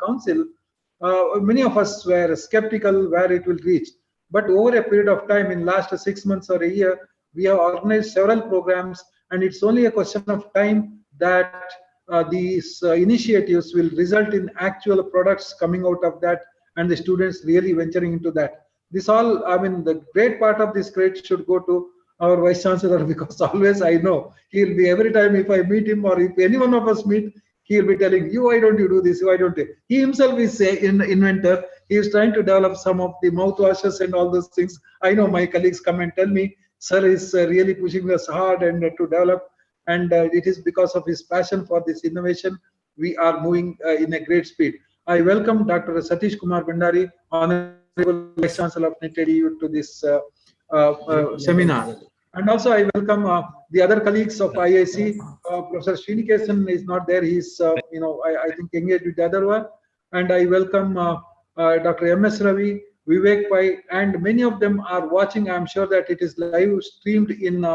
Council, many of us were skeptical where it will reach. But over a period of time, in last 6 months or a year, we have organized several programs, and it's only a question of time that these initiatives will result in actual products coming out of that, and the students really venturing into that. This all, I mean, the great part of this credit should go to our Vice Chancellor, because always I know he'll be, every time if I meet him or if any one of us meet, he'll be telling you, why don't you do this? Why don't you? He himself is an inventor. He is trying to develop some of the mouthwashes and all those things. I know my colleagues come and tell me, sir is really pushing us hard and to develop. And it is because of his passion for this innovation, we are moving in a great speed. I welcome Dr. Satish Kumar Bhandari, Honorable Vice Chancellor of Nitte to this seminar. And also I welcome the other colleagues of IIC. Professor Srinikesan is not there. He's, I think engaged with the other one. And I welcome Dr. MS Ravi, Vivek Pai, and many of them are watching. I'm sure that it is live streamed in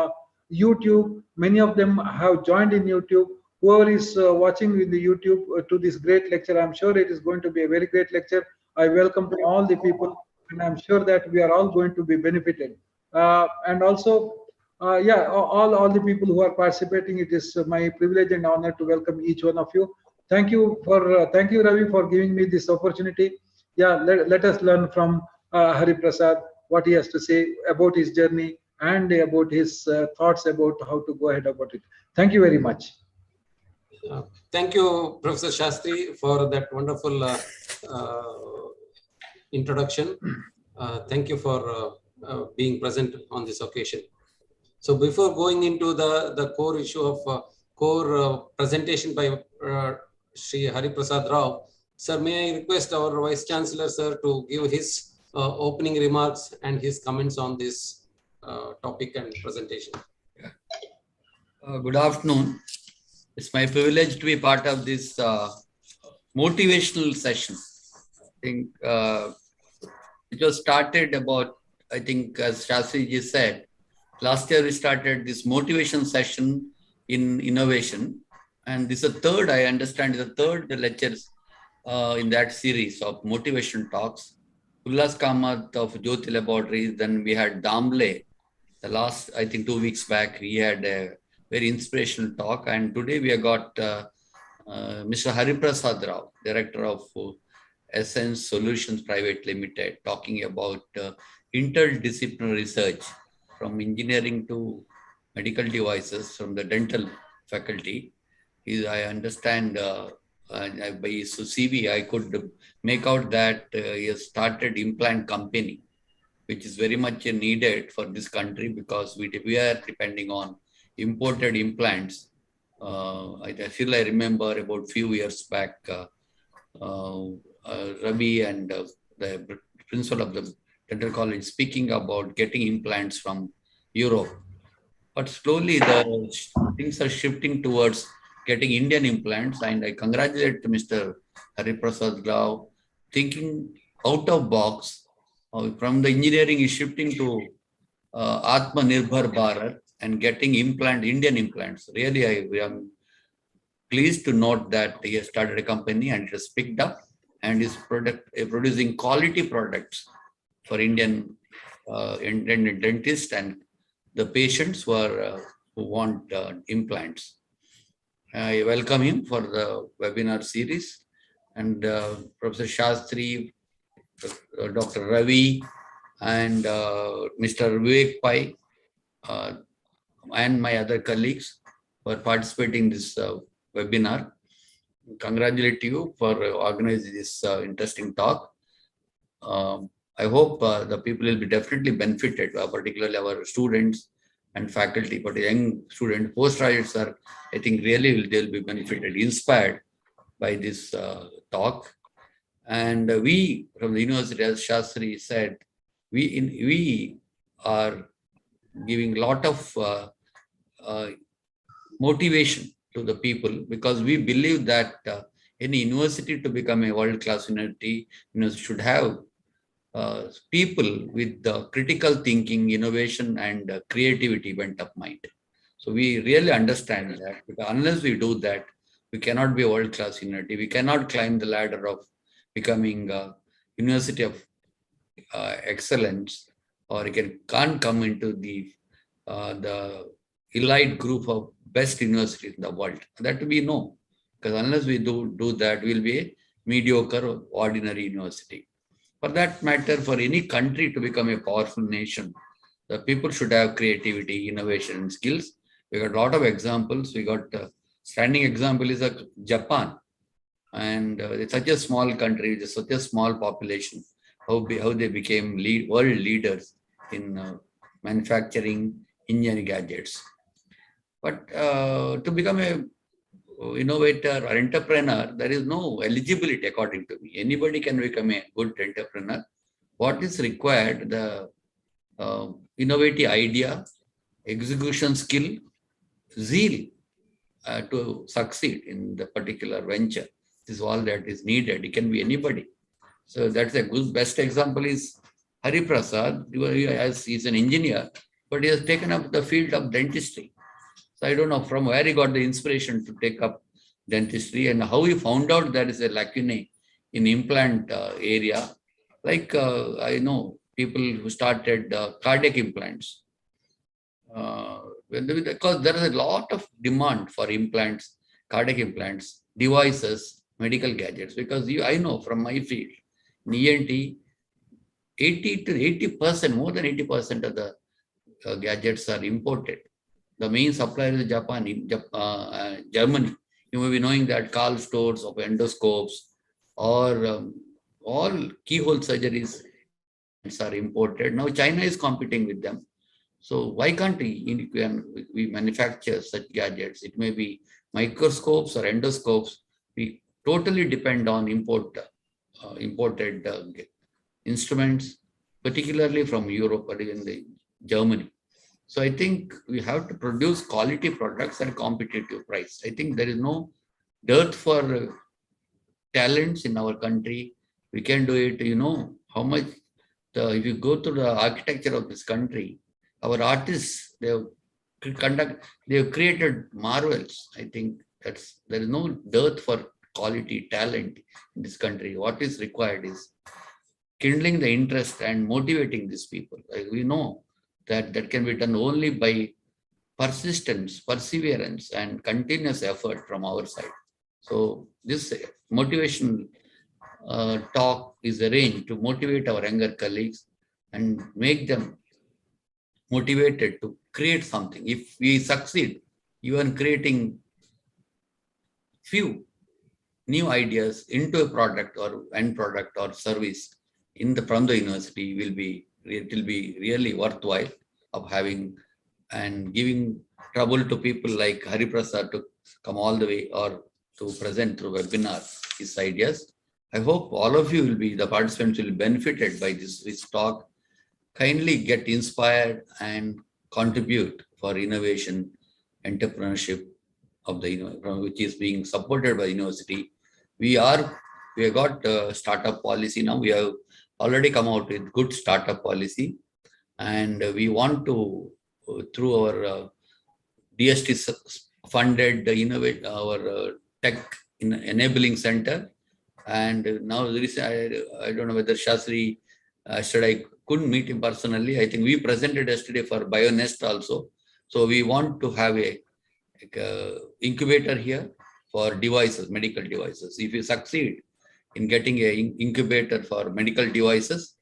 YouTube. Many of them have joined in YouTube. Whoever is watching with the YouTube to this great lecture, I'm sure it is going to be a very great lecture. I welcome all the people, and I'm sure that we are all going to be benefited. And also, all the people who are participating, it is my privilege and honor to welcome each one of you. Thank you Ravi for giving me this opportunity. Let us learn from Hariprasad what he has to say about his journey and about his thoughts about how to go ahead about it. Thank you very much. Thank you, Professor Shastri, for that wonderful introduction. Thank you for being present on this occasion. So before going into the core issue of core presentation by Shri Hariprasad Rao, sir, may I request our Vice Chancellor, sir, to give his opening remarks and his comments on this topic and presentation. Good afternoon. It's my privilege to be part of this motivational session. I think it was started about, I think, as Shastri ji said, last year we started this motivation session in innovation. And this is the third, I understand, is the third lectures in that series of motivation talks. Ullas Kamath of Jyoti Laboratories, then we had Damble. The last, I think 2 weeks back, he had a very inspirational talk. And today we have got Mr. Hariprasad Rao, Director of IntEssence Solutions Pvt Ltd, talking about interdisciplinary research from engineering to medical devices from the dental faculty. I understand by his CV, I could make out that he has started implant company, which is very much needed for this country because we are depending on imported implants. I remember about few years back, Ravi and the principal of the dental college speaking about getting implants from Europe. But slowly the things are shifting towards getting Indian implants, and I congratulate Mr. Hariprasad Rao thinking out of box. From the engineering is shifting to Atmanirbhar Bharat and getting Indian implants. Really, I am pleased to note that he has started a company and it has picked up and is producing quality products for Indian dentists and the patients who want implants. I welcome him for the webinar series, and Professor Shastri, Dr. Ravi, and Mr. Vivek Pai, and my other colleagues for participating in this webinar. Congratulate you for organizing this interesting talk. I hope the people will be definitely benefited, particularly our students and faculty, but young students, postgraduates are, I think, really they'll be benefited, inspired by this talk. And we from the university, as Shastri said, we are giving a lot of motivation to the people because we believe that any university to become a world-class university should have people with critical thinking, innovation, and creativity bent of mind. So we really understand that, because unless we do that, We cannot be a world-class university. We cannot climb the ladder of becoming a university of excellence, or it can't come into the elite group of best universities in the world. That we know, because unless we do that, we'll be a mediocre or ordinary university. For that matter, for any country to become a powerful nation, the people should have creativity, innovation, and skills. We got a lot of examples. We got standing example is Japan, and it's such a small country, it's such a small population. How they became world leaders in manufacturing engineering gadgets. But to become a innovator or entrepreneur, there is no eligibility according to me. Anybody can become a good entrepreneur. What is required? The innovative idea, execution skill, zeal to succeed in the particular venture. This is all that is needed. It can be anybody. So that's a good best example is Hariprasad. As he's an engineer, but he has taken up the field of dentistry. So I don't know from where he got the inspiration to take up dentistry and how he found out there is a lacunae in implant area. Like I know people who started cardiac implants. Because there is a lot of demand for implants, cardiac implants, devices, medical gadgets. Because I know from my field, in ENT, 80 to 80%, more than 80% of the gadgets are imported. The main supplier is Japan, Germany. You may be knowing that Karl stores of endoscopes or all keyhole surgeries are imported. Now China is competing with them. So why can't we manufacture such gadgets? It may be microscopes or endoscopes. We totally depend on imported instruments, particularly from Europe or even Germany. So I think we have to produce quality products at a competitive price. I think there is no dearth for talents in our country. We can do it. You know how much if you go to the architecture of this country, our artists, they have created marvels. I think there is no dearth for quality talent in this country. What is required is kindling the interest and motivating these people. We know that can be done only by persistence, perseverance, and continuous effort from our side. So this motivation talk is arranged to motivate our younger colleagues and make them motivated to create something. If we succeed, even creating few new ideas into a product or end product or service from the university, it will be really worthwhile of having and giving trouble to people like Hariprasad to come all the way or to present through webinar his ideas. I hope all of you the participants will be benefited by this talk. Kindly get inspired and contribute for innovation, entrepreneurship of which is being supported by the university. We have got startup policy now. We have already come out with good startup policy, and we want to through our DST funded our tech enabling center. And now there is I don't know whether Shastri I couldn't meet him personally. I think we presented yesterday for BioNest also. So we want to have a incubator here for devices, medical devices. If you succeed in getting an incubator for medical devices,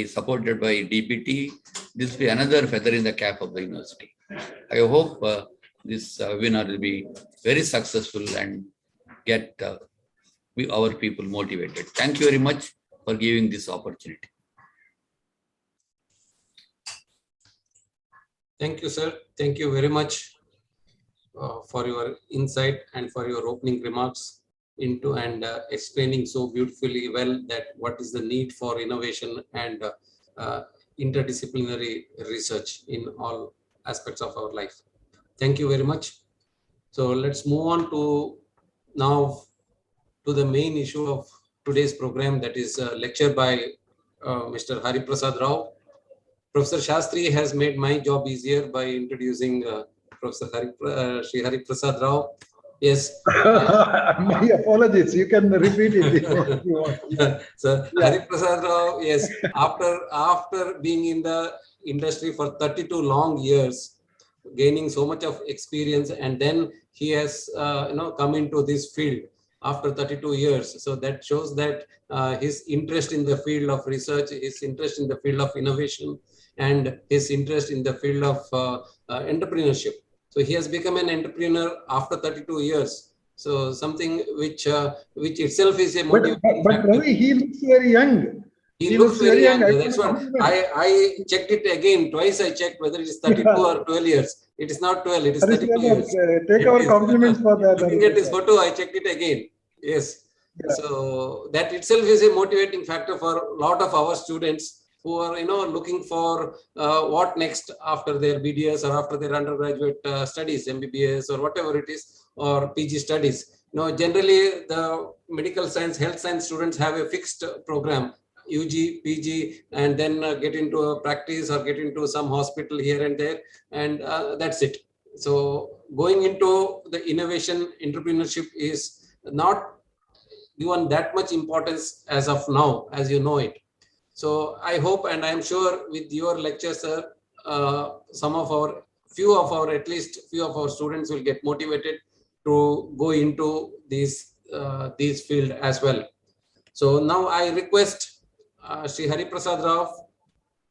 supported by DPT, this will be another feather in the cap of the university. I hope this webinar will be very successful and get our people motivated. Thank you very much for giving this opportunity. Thank you, sir. Thank you very much for your insight and for your opening remarks into and explaining so beautifully well that what is the need for innovation and interdisciplinary research in all aspects of our life. Thank you very much. So let's move on to now to the main issue of today's program, that is a lecture by Mr. Hariprasad Rao. Professor Shastri has made my job easier by introducing Professor Shri Hariprasad Rao. Yes. My apologies. You can repeat it if you want. Yeah. So Yeah. Hariprasad Rao, yes, after being in the industry for 32 long years, gaining so much of experience, and then he has come into this field after 32 years. So that shows that his interest in the field of research, his interest in the field of innovation, and his interest in the field of entrepreneurship. So he has become an entrepreneur after 32 years. So something which itself is a motivating But factor. Ravi, he looks very young. He looks very young. I That's don't what know. I checked it again. Twice I checked whether it is 32 Yeah. or 12 years. It is not 12. It is 32 Hariprasad, years. take It our is. compliments for that. Looking at his Hariprasad. photo, I checked it again. Yes. Yeah. So that itself is a motivating factor for a lot of our students who are looking for what next after their BDS or after their undergraduate studies, MBBS or whatever it is, or PG studies. Generally the medical science, health science students have a fixed program, UG, PG, and then get into a practice or get into some hospital here and there, and that's it. So going into the innovation entrepreneurship is not given that much importance as of now, as you know it. So I hope, and I am sure with your lecture, sir, at least few of our students will get motivated to go into these field as well. So now I request Sri Hariprasad Rao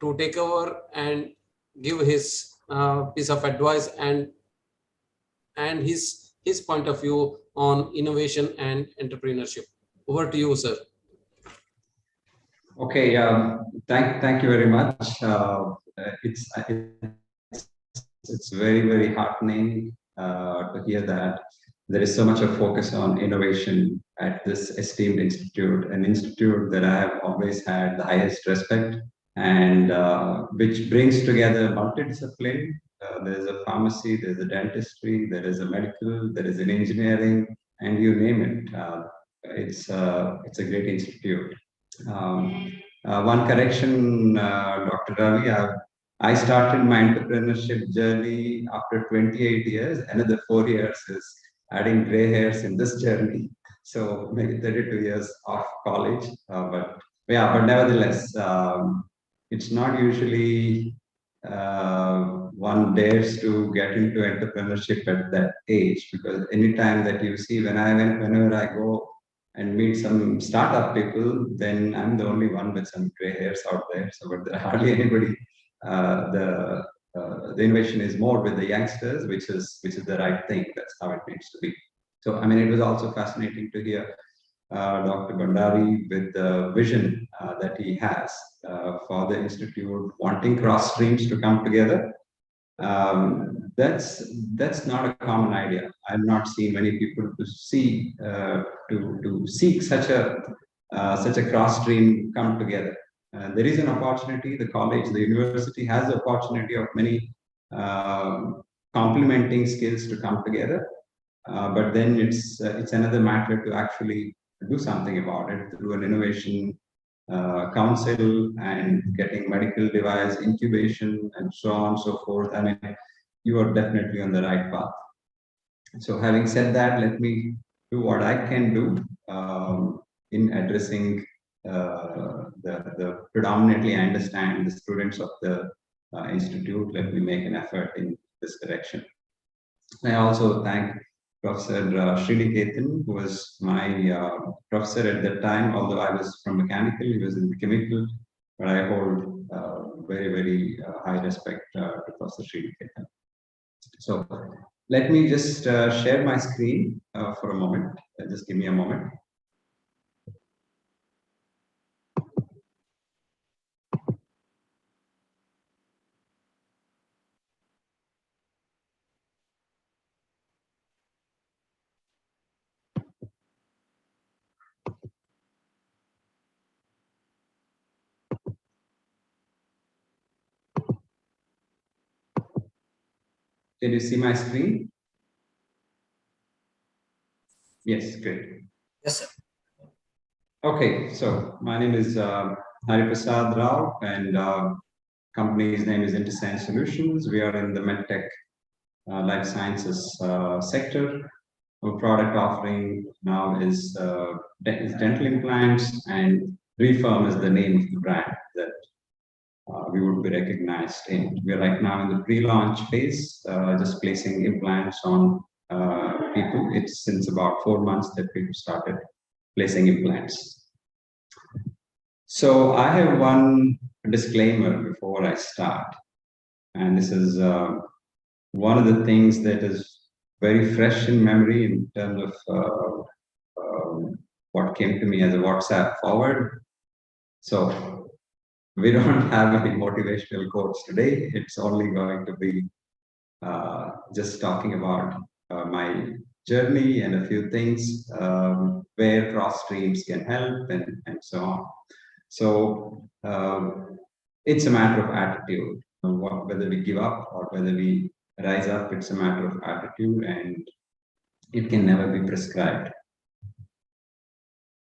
to take over and give his piece of advice and his point of view on innovation and entrepreneurship. Over to you, sir. Okay, thank you very much. It's very, very heartening to hear that there is so much of focus on innovation at this esteemed institute, an institute that I have always had the highest respect, and which brings together multidiscipline. There is a pharmacy, there is a dentistry, there is a medical, there is an engineering, and you name it. It's a great institute. One correction, Dr. Ravi, I started my entrepreneurship journey after 28 years. Another 4 years is adding gray hairs in this journey. So maybe 32 years of college. But nevertheless, it's not usually one dares to get into entrepreneurship at that age, because anytime that you see, whenever I go and meet some startup people, then I'm the only one with some gray hairs out there. So, but there hardly anybody. The innovation is more with the youngsters, which is the right thing. That's how it needs to be. So, I mean, it was also fascinating to hear Dr. Bandari with the vision that he has for the institute, wanting cross streams to come together. That's not a common idea. I've not seen many people to see to seek such a cross stream come together. There is an opportunity. The college, the university has the opportunity of many complementing skills to come together. But then it's another matter to actually do something about it through an innovation council and getting medical device incubation and so on and so forth. I mean, you are definitely on the right path. So having said that, let me do what I can do in addressing the predominantly I understand the students of the institute. Let me make an effort in this direction. I also thank Professor Sriniketan, who was my professor at that time, although I was from mechanical, he was in the chemical, but I hold very, very high respect to Professor Sriniketan. So let me just share my screen for a moment. Just give me a moment. Can you see my screen? Yes, great. Yes, sir. Okay, so my name is Hariprasad Rao, and company's name is IntEssence Solutions. We are in the medtech life sciences sector. our product offering now is dental implants, and Reform is the name of the brand that we would be recognized in. We are right now in the pre-launch phase, just placing implants on people. It's since about 4 months that people started placing implants. So I have one disclaimer before I start, and this is one of the things that is very fresh in memory in terms of what came to me as a WhatsApp forward. So we don't have any motivational quotes today. It's only going to be just talking about my journey and a few things where cross streams can help and so on. So it's a matter of attitude. Whether we give up or whether we rise up, it's a matter of attitude, and it can never be prescribed.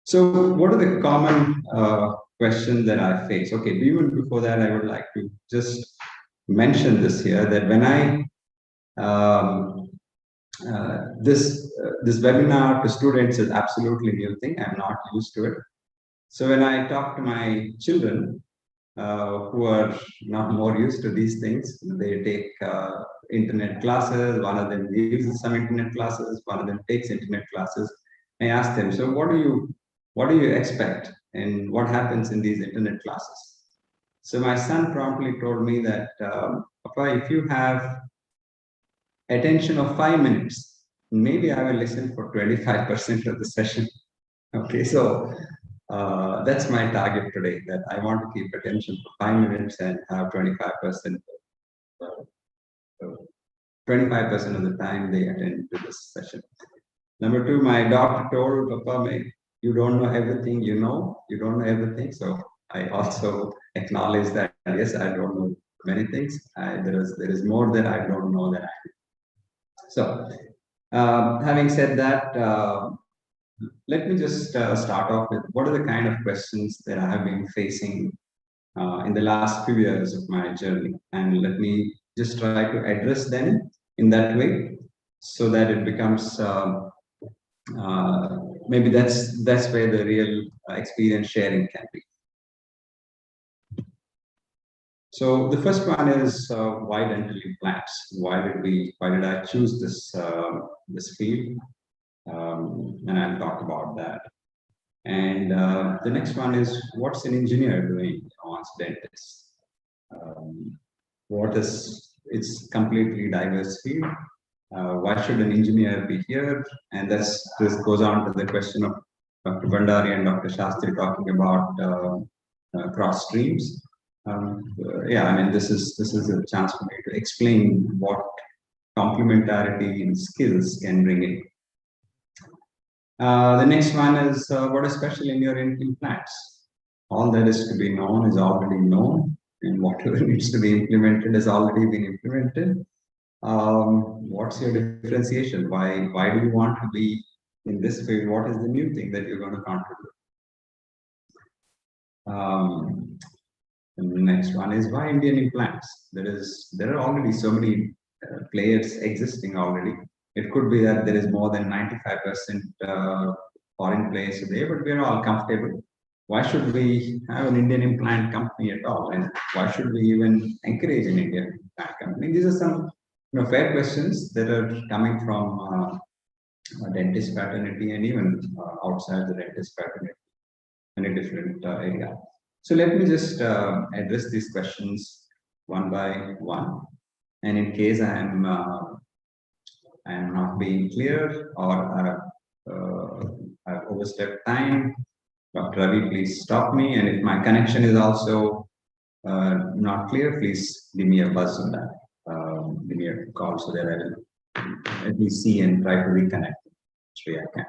So what are the common questions that I face? Okay, even before that, I would like to just mention this here, that when I this webinar to students is absolutely new thing. I'm not used to it. So when I talk to my children who are now more used to these things, they take internet classes. One of them uses some internet classes. One of them takes internet classes. I ask them, so what do you expect, and what happens in these internet classes? So my son promptly told me that, Papa, if you have attention of 5 minutes, maybe I will listen for 25% of the session. Okay, so that's my target today, that I want to keep attention for 5 minutes and have 25%. 25% of the time they attend to this session. Number two, my doctor told, Papa, you don't know everything, you don't know everything. So I also acknowledge that, yes, I don't know many things. There is more that I don't know that I do. So having said that, let me just start off with what are the kind of questions that I have been facing in the last few years of my journey, and let me just try to address them in that way so that it becomes maybe that's where the real experience sharing can be. So the first one is why dental implants? Why did I choose this field? And I'll talk about that. And the next one is, what's an engineer doing as a dentist? It's completely diverse field. Why should an engineer be here? And this goes on to the question of Dr. Bhandari and Dr. Shastri talking about cross streams. Yeah, I mean, this is a chance for me to explain what complementarity in skills can bring in. The next one is what is special in your implants? All that is to be known is already known, and whatever needs to be implemented has already been implemented. What's your differentiation? Why do you want to be in this field? What is the new thing that you're going to contribute? And the next one is why Indian implants? There are already so many players existing already. It could be that there is more than 95% foreign players today, but we're all comfortable. Why should we have an Indian implant company at all? And why should we even encourage an Indian implant company? These are some fair questions that are coming from dentist fraternity and even outside the dentist fraternity in a different area. So let me just address these questions one by one. And in case I am not being clear or I've overstepped time, Dr. Ravi, please stop me. And if my connection is also not clear, please give me a buzz on that. Give me a call so that I will at least see and try to reconnect which way I can.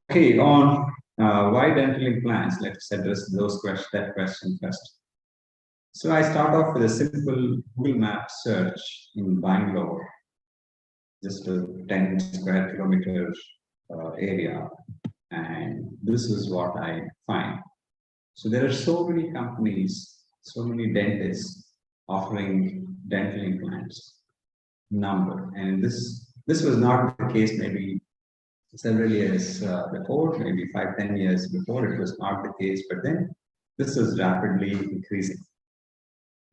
Okay, on why dental implants? Let's address that question first. So I start off with a simple Google Map search in Bangalore, just a 10 square kilometer area, and this is what I find. So there are so many companies, so many dentists offering dental implants, and this This was not the case maybe several years before, maybe 5-10 years before, it was not the case, but then this is rapidly increasing.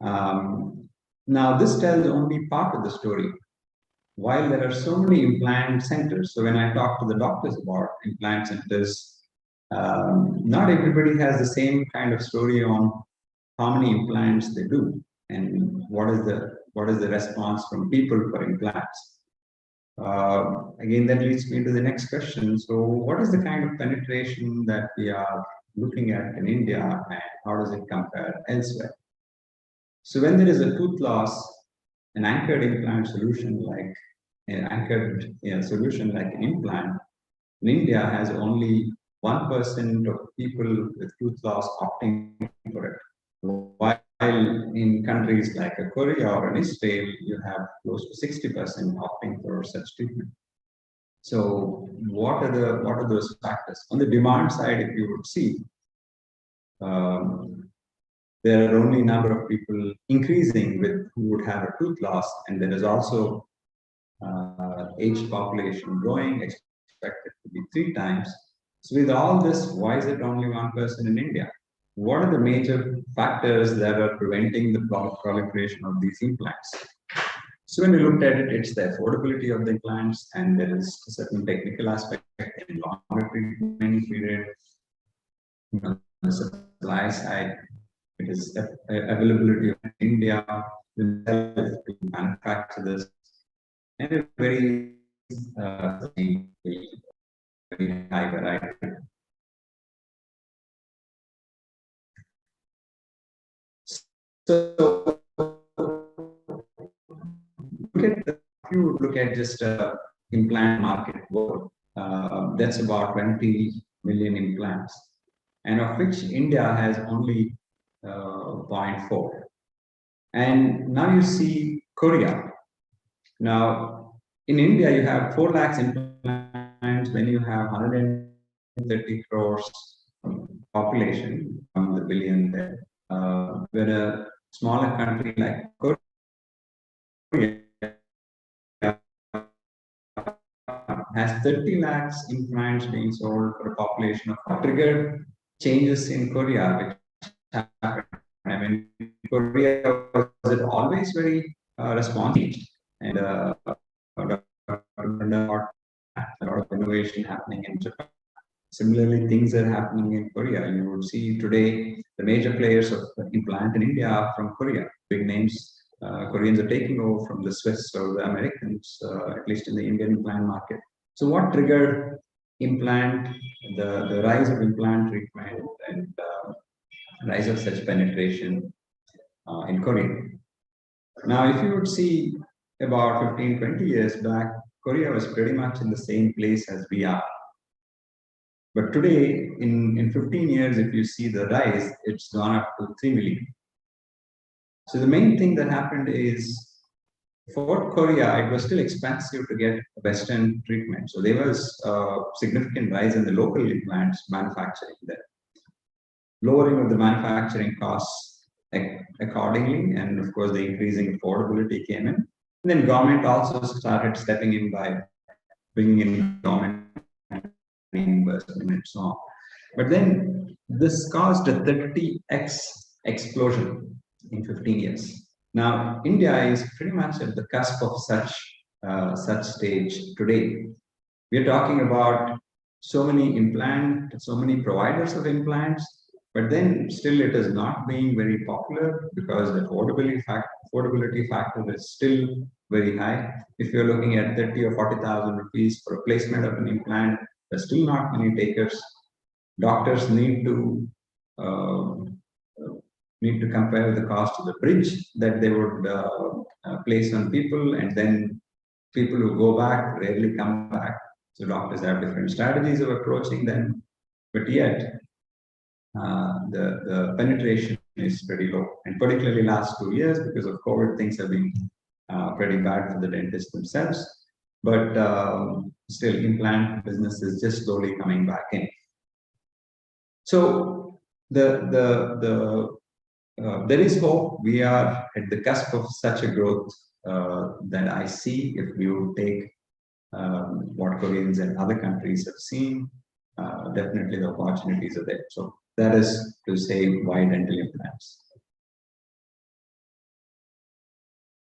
Now, this tells only part of the story. While there are so many implant centers, so when I talk to the doctors about implant centers, not everybody has the same kind of story on how many implants they do and what is the response from people for implants. Again, that leads me to the next question. So what is the kind of penetration that we are looking at in India, and how does it compare elsewhere? So when there is a tooth loss, an anchored implant solution like solution like an implant in India has only 1% of people with tooth loss opting for it. While in countries like Korea or Israel, you have close to 60% opting for such treatment. So what are those factors? On the demand side, if you would see, there are only a number of people increasing who would have a tooth loss, and there is also aged population growing, expected to be 3 times. So with all this, why is it only 1% in India? What are the major factors that are preventing the proliferation of these implants? So when we looked at it, it's the affordability of the implants, and there is a certain technical aspect in longer treatment period. On the supply side, it is availability of India to manufacture this, and a very high variety. So if you look at just implant market world, that's about 20 million implants, and of which India has only 0.4. And now you see Korea. Now in India you have 4 lakhs implants when you have 130 crores population from the billion there. Where a smaller country like Korea has 30 lakhs implants being sold for a population of triggered changes in Korea, which happened. I mean, Korea was it always very responsive, and a lot of innovation happening in Japan. Similarly, things are happening in Korea. You would see today the major players of implant in India are from Korea. Big names, Koreans are taking over from the Swiss or the Americans, at least in the Indian implant market. So what triggered implant, the rise of implant treatment and rise of such penetration in Korea? Now, if you would see about 15-20 years back, Korea was pretty much in the same place as we are. But today, in 15 years, if you see the rise, it's gone up to 3 million. So the main thing that happened is, for Korea, it was still expensive to get Western treatment. So there was a significant rise in the local implants manufacturing there. Lowering of the manufacturing costs accordingly, and of course the increasing affordability came in. And then government also started stepping in by bringing in government reimbursement and so on. But then this caused a 30x explosion in 15 years. Now India is pretty much at the cusp of such stage today. We are talking about so many providers of implants, but then still it is not being very popular because the affordability factor is still very high. If you're looking at 30 or 40,000 rupees for a placement of an implant, there's still not many takers. Doctors need to compare the cost of the bridge that they would place on people, and then people who go back rarely come back. So doctors have different strategies of approaching them, but yet the penetration is pretty low. And particularly last 2 years, because of COVID, things have been pretty bad for the dentists themselves. But still, implant business is just slowly coming back in. So there is hope. We are at the cusp of such a growth that I see if you take what Koreans and other countries have seen, definitely the opportunities are there. So that is to say why dental implants.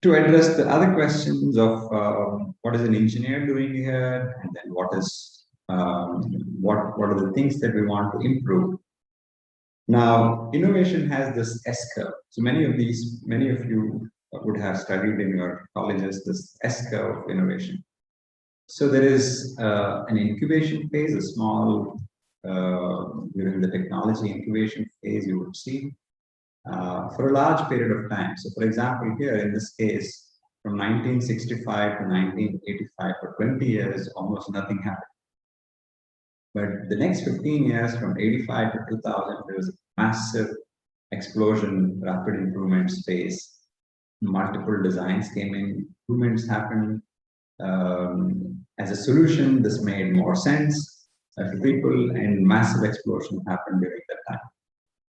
To address the other questions of what is an engineer doing here, and then what are the things that we want to improve. Now, innovation has this S curve. So many of you would have studied in your colleges this S curve of innovation. So there is an incubation phase, a small during the technology incubation phase, you would see for a large period of time. So, for example, here in this case, from 1965 to 1985, for 20 years, almost nothing happened. But the next 15 years, from 85 to 2000, there was a massive explosion, rapid improvement space. Multiple designs came in, improvements happened. As a solution, this made more sense to people, and massive explosion happened during that time.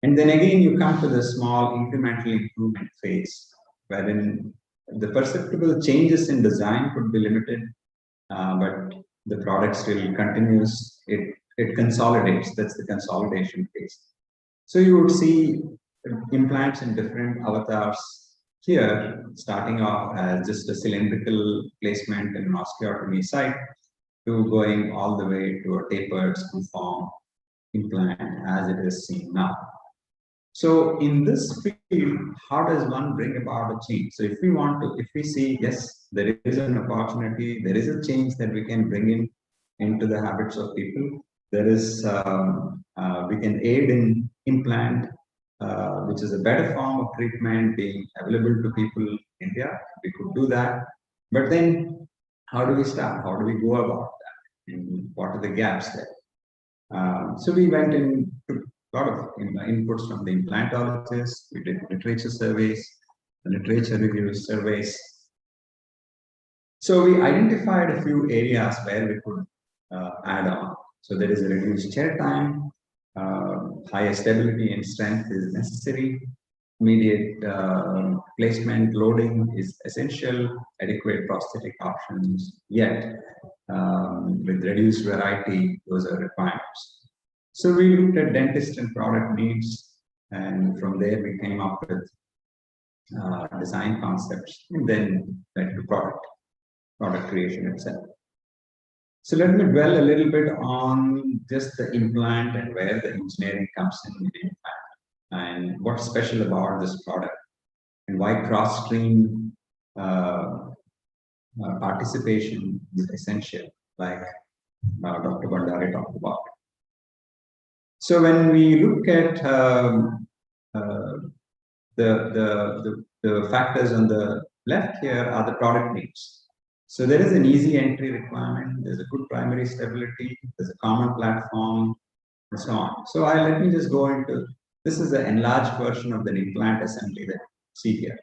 And then again, you come to the small incremental improvement phase, wherein the perceptible changes in design could be limited, but the product still continues. It consolidates. That's the consolidation phase. So you would see implants in different avatars here, starting off as just a cylindrical placement in an osteotomy site, to going all the way to a tapered screw form implant as it is seen now. So in this field, how does one bring about a change? So if we see, yes, there is an opportunity, there is a change that we can bring into the habits of people. There is, we can aid in implant, which is a better form of treatment being available to people in India. We could do that. But then how do we start? How do we go about that? And what are the gaps there? So we went in to a lot of inputs from the implantologists. We did literature surveys, literature review surveys. So we identified a few areas where we could add on. So there is a reduced chair time, higher stability and strength is necessary, immediate placement loading is essential, adequate prosthetic options, yet with reduced variety, those are requirements. So we looked at dentist and product needs, and from there we came up with design concepts, and then went to product creation itself. So let me dwell a little bit on just the implant and where the engineering comes in the implant, and what's special about this product, and why cross-stream participation is essential, like Dr. Bandari talked about. So when we look at the factors on the left here are the product needs. So there is an easy entry requirement, there's a good primary stability, there's a common platform, and so on. So let me just go into, this is the enlarged version of the implant assembly that you see here.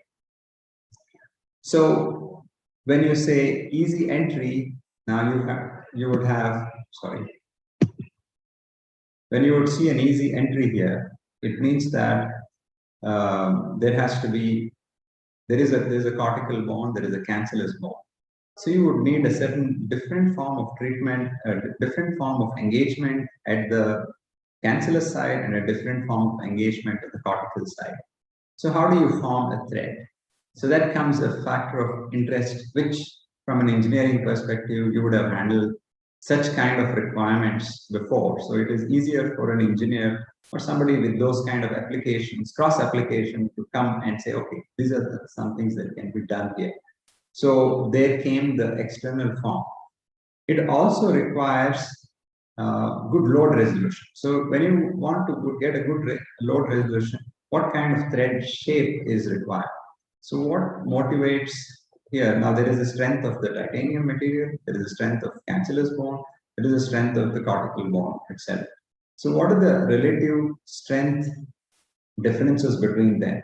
So when you say easy entry, now you would have, when you would see an easy entry here, it means that there has to be, there's a cortical bone, there is a cancellous bone. So you would need a certain different form of treatment, a different form of engagement at the cancellous side, and a different form of engagement at the cortical side. So how do you form a thread? So that comes a factor of interest, which from an engineering perspective, you would have handled such kind of requirements before. So it is easier for an engineer or somebody with those kind of applications, cross application, to come and say, okay, these are some things that can be done here. So there came the external form. It also requires good load resolution. So when you want to get a good load resolution, what kind of thread shape is required? So what motivates here? Now there is a strength of the titanium material, there is a strength of cancellous bone, there is a strength of the cortical bone itself. So what are the relative strength differences between them?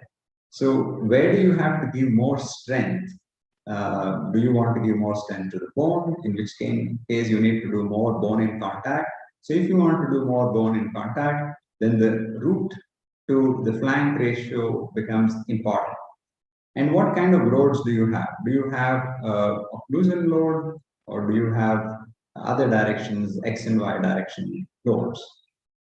So where do you have to give more strength? Do you want to give more strength to the bone, in which case you need to do more bone in contact? So if you want to do more bone in contact, then the root to the flank ratio becomes important. And what kind of loads do you have? Do you have occlusal load, or do you have other directions, X and Y direction loads,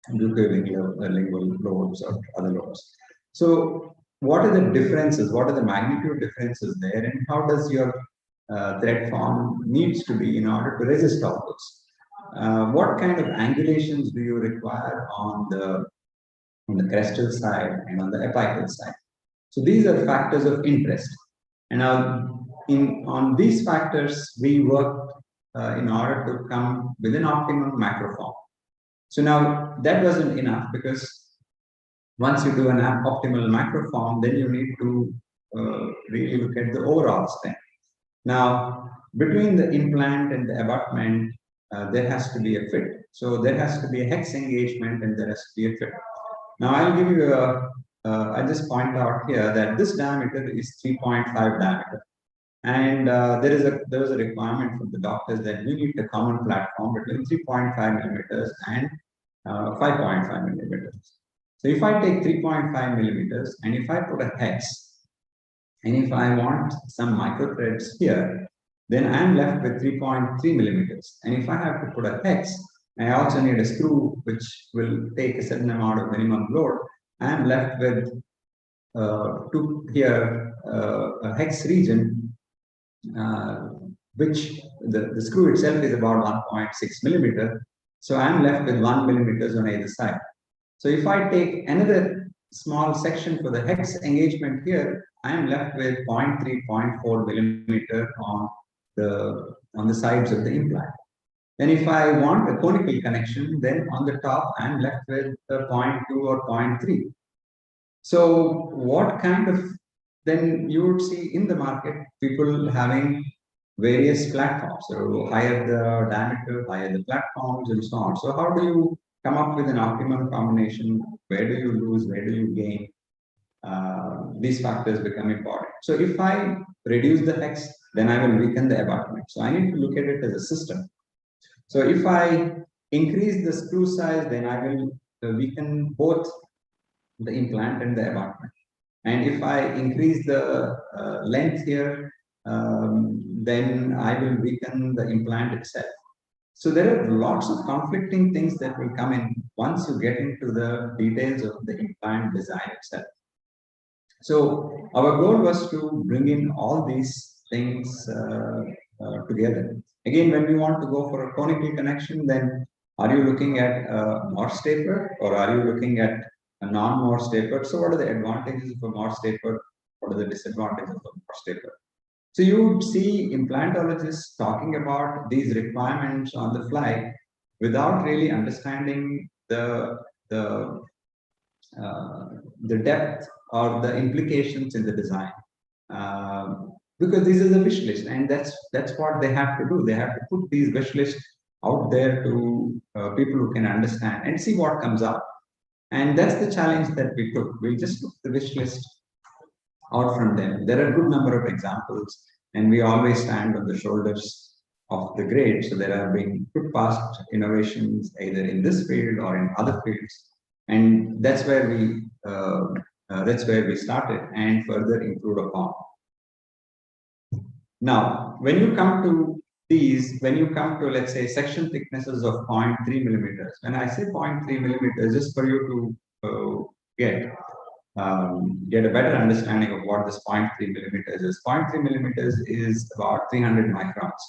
buccolingual loads or other loads? So what are the differences? What are the magnitude differences there, and how does your thread form needs to be in order to resist all those? What kind of angulations do you require on the crestal side and on the apical side? So these are factors of interest, and on these factors we work in order to come with an optimum macro form. So now that wasn't enough, because once you do an optimal macro form, then you need to really look at the overall strength. Now, between the implant and the abutment, there has to be a fit. So there has to be a hex engagement, and there has to be a fit. Now I'll give you I just point out here that this diameter is 3.5 diameter, and there was a requirement from the doctors that we need a common platform between 3.5 millimeters and 5.5 millimeters. So if I take 3.5 millimeters and if I put a hex, and if I want some micro threads here, then I'm left with 3.3 millimeters. And if I have to put a hex, I also need a screw which will take a certain amount of minimum load. I'm left with a hex region, which the screw itself is about 1.6 millimeter. So I'm left with 1 millimeters on either side. So if I take another small section for the hex engagement here, I am left with 0.3, 0.4 millimeter on the sides of the implant. Then if I want a conical connection, then on the top, I'm left with 0.2 or 0.3. So what kind of, then you would see in the market, people having various platforms. So higher the diameter, higher the platforms, and so on. So how do you come up with an optimum combination? Where do you lose? Where do you gain? These factors become important. So if I reduce the hex, then I will weaken the abutment. So I need to look at it as a system. So if I increase the screw size, then I will weaken both the implant and the abutment. And if I increase the length here, then I will weaken the implant itself. So there are lots of conflicting things that will come in once you get into the details of the implant design itself. So our goal was to bring in all these things together. Again, when we want to go for a conical connection, then are you looking at a Morse taper, or are you looking at a non-Morse taper? So what are the advantages of a Morse taper? What are the disadvantages of a Morse taper? So you would see implantologists talking about these requirements on the fly without really understanding the depth or the implications in the design, because this is a wish list, and that's what they have to do. They have to put these wish lists out there to people who can understand and see what comes out. And that's the challenge that we took. We just took the wish list out from them. There are a good number of examples, and we always stand on the shoulders of the great. So there have been good past innovations either in this field or in other fields, and that's where we started and further improved upon. Now, when you come to let's say section thicknesses of 0.3 millimeters, when I say 0.3 millimeters, just for you to get a better understanding of what this 0.3 millimeters is. 0.3 millimeters is about 300 microns.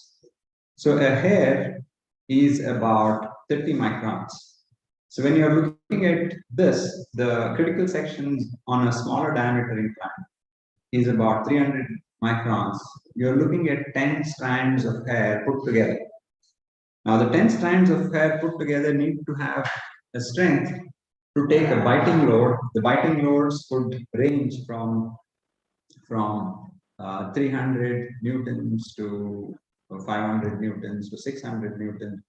So a hair is about 30 microns. So when you're looking at this, the critical sections on a smaller diameter implant is about 300 microns. You're looking at 10 strands of hair put together. Now the 10 strands of hair put together need to have a strength to take a biting load. The biting loads could range from 300 newtons to 500 newtons to 600 newtons.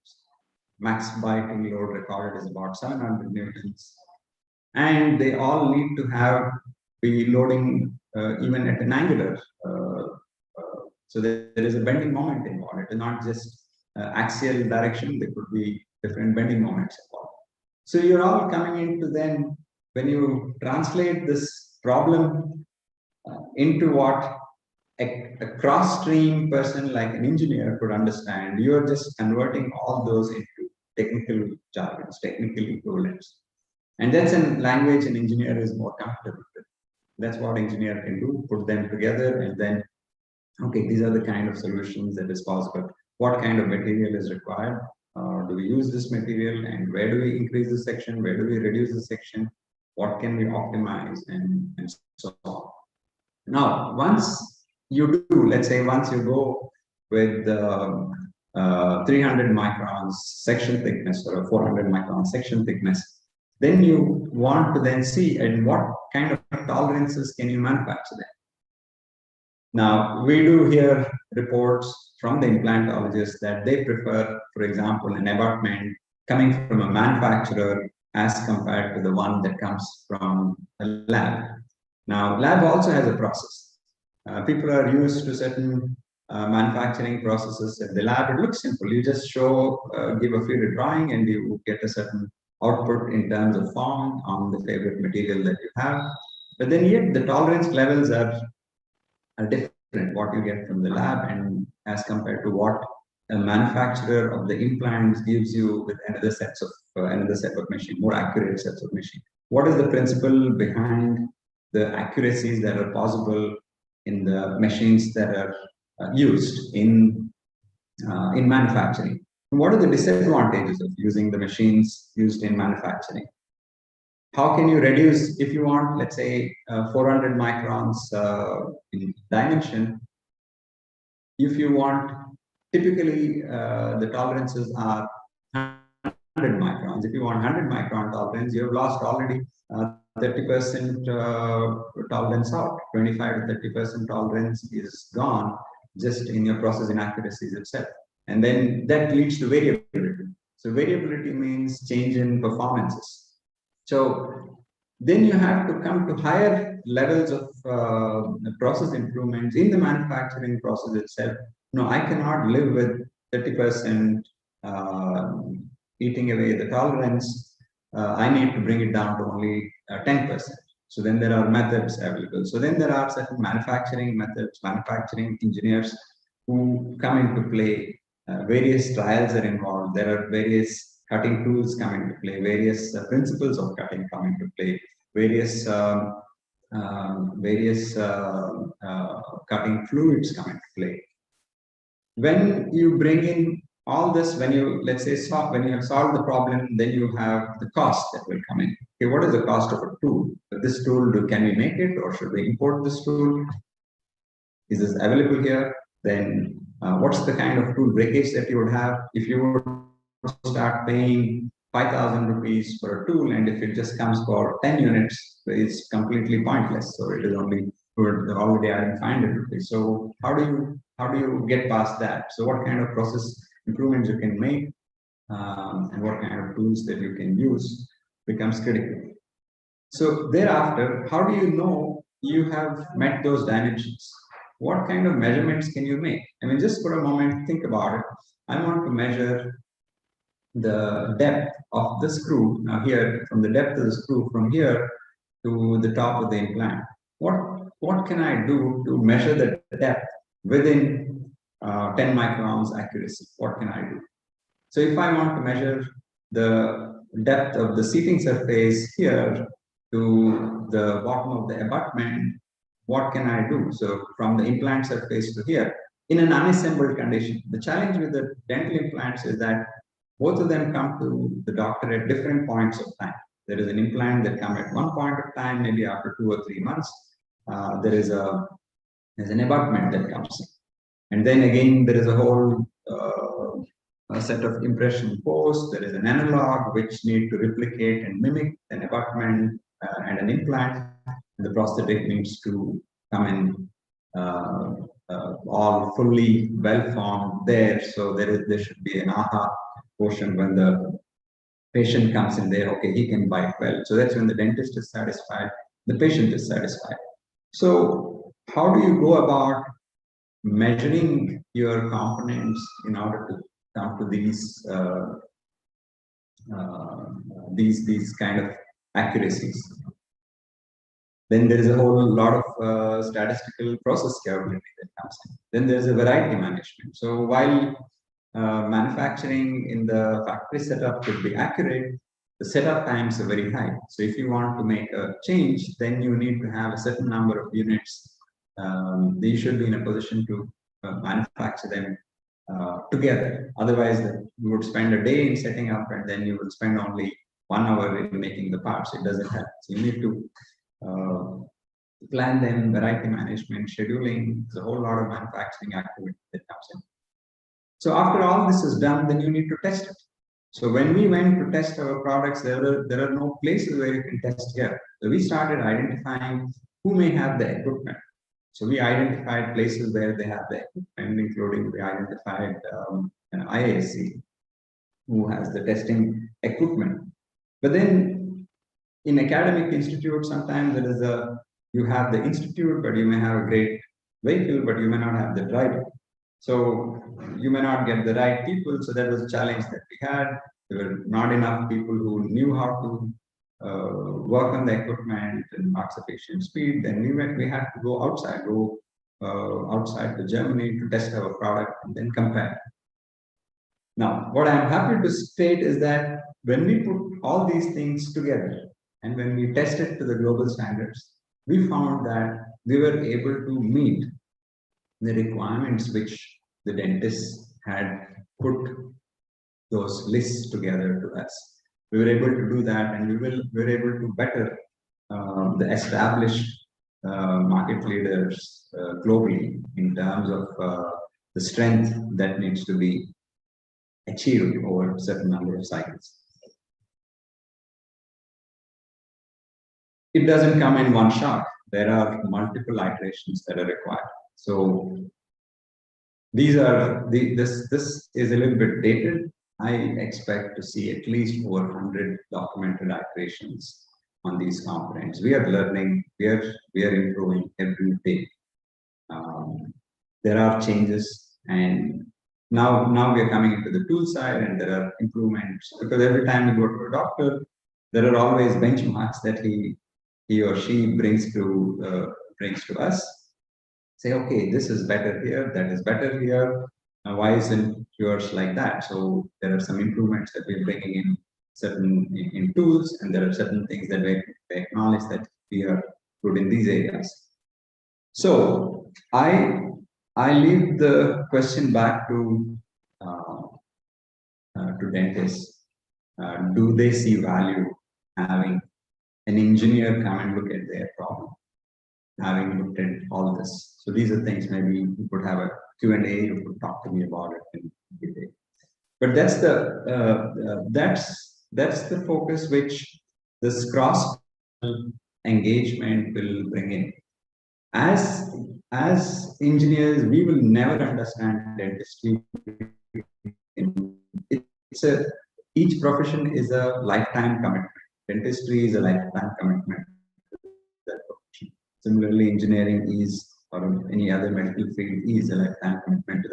Max biting load recorded is about 700 newtons. And they all need to be loading even at an angular. So there is a bending moment involved. It is not just axial direction. There could be different bending moments involved. So you're all coming into then, when you translate this problem into what a cross-stream person like an engineer could understand. You are just converting all those into technical jargons, technical equivalents. And that's a language an engineer is more comfortable with. That's what engineer can do, put them together and then, okay, these are the kind of solutions that is possible. What kind of material is required? Do we use this material, and where do we increase the section? Where do we reduce the section? What can we optimize, and so on. Now, once you do, let's say once you go with 300 microns section thickness or a 400 micron section thickness, then you want to then see and what kind of tolerances can you manufacture them. Now, we do hear reports from the implantologists that they prefer, for example, an abutment coming from a manufacturer as compared to the one that comes from a lab. Now, lab also has a process. People are used to certain manufacturing processes at the lab. It looks simple. You just show, give a fluid drawing, and you get a certain output in terms of form on the favorite material that you have. But then yet the tolerance levels are different, what you get from the lab and as compared to what a manufacturer of the implants gives you with another set of machine, more accurate sets of machine. What is the principle behind the accuracies that are possible in the machines that are used in manufacturing? And what are the disadvantages of using the machines used in manufacturing? How can you reduce, if you want, let's say, 400 microns in dimension? If you want, typically the tolerances are 100 microns. If you want 100 micron tolerance, you have lost already 30% tolerance out. 25 to 30% tolerance is gone just in your process inaccuracies itself. And then that leads to variability. So variability means change in performances. So then you have to come to higher levels of process improvements in the manufacturing process itself. No, I cannot live with 30% eating away the tolerance. I need to bring it down to only 10%. So then there are methods available. So then there are certain manufacturing methods, manufacturing engineers who come into play. Various trials are involved. There are various cutting tools come into play, various principles of cutting come into play, various cutting fluids come into play. When you bring in all this, when you, let's say, when you have solved the problem, then you have the cost that will come in. Okay, what is the cost of a tool? This tool, can we make it, or should we import this tool? Is this available here? Then what's the kind of tool breakage that you would have if you would start paying 5,000 rupees for a tool, and if it just comes for 10 units, it's completely pointless. So it is only, we're already adding 500 rupees. So how do you get past that? So what kind of process improvements you can make and what kind of tools that you can use becomes critical. So thereafter, how do you know you have met those dimensions? What kind of measurements can you make? I mean, just for a moment, think about it. I want to measure the depth of the screw. Now here, from the depth of the screw from here to the top of the implant, what can I do to measure the depth within 10 microns accuracy? What can I do? So if I want to measure the depth of the seating surface here to the bottom of the abutment, what can I do? So from the implant surface to here, in an unassembled condition. The challenge with the dental implants is that both of them come to the doctor at different points of time. There is an implant that comes at one point of time, maybe after 2 or 3 months. There's an abutment that comes in. And then again, there is a whole a set of impression posts. There is an analog which need to replicate and mimic an abutment and an implant. And the prosthetic needs to come in all fully well-formed there. So there should be an aha portion when the patient comes in there. Okay, he can bite well. So that's when the dentist is satisfied, the patient is satisfied. So how do you go about measuring your components in order to come to these kind of accuracies? Then there is a whole lot of statistical process capability that comes in. Then there is a variety management. So while manufacturing in the factory setup could be accurate, the setup times are very high. So if you want to make a change, then you need to have a certain number of units. They should be in a position to manufacture them together. Otherwise, you would spend a day in setting up, and then you would spend only 1 hour in making the parts. It doesn't happen. So you need to plan them, variety management, scheduling. There's a whole lot of manufacturing activity that comes in. So after all this is done, then you need to test it. So when we went to test our products, there are no places where you can test here. So we started identifying who may have the equipment. So we identified places where they have the equipment, including we identified an IISc who has the testing equipment. But then in academic institutes, sometimes there is you have the institute, but you may have a great vehicle, but you may not have the driver. So you may not get the right people. So that was a challenge that we had. There were not enough people who knew how to work on the equipment and not sufficient speed. Then we had to go outside to Germany to test our product and then compare. Now, what I'm happy to state is that when we put all these things together and when we tested to the global standards, we found that we were able to meet the requirements which the dentists had put those lists together to us. We were able to do that, and we were able to better the established market leaders globally in terms of the strength that needs to be achieved over a certain number of cycles. It doesn't come in one shot. There are multiple iterations that are required. So these are this is a little bit dated. I expect to see at least over 100 documented iterations on these components. We are learning, we are improving every day. There are changes, and now we are coming into the tool side, and there are improvements, because every time we go to a doctor, there are always benchmarks that he or she brings to us. Say, okay, this is better here, that is better here. Why isn't yours like that? So there are some improvements that we're bringing in in tools, and there are certain things that we acknowledge that we are good in these areas. So I leave the question back to dentists. Do they see value having an engineer come and look at their problem, having looked at all this? So these are things maybe you could have a Q&A, you could talk to me about it in detail. But that's the focus which this cross engagement will bring in. As engineers, we will never understand dentistry. Each profession is a lifetime commitment. Dentistry is a lifetime commitment to that profession. Similarly, engineering is, or any other medical field is, a lifetime commitment to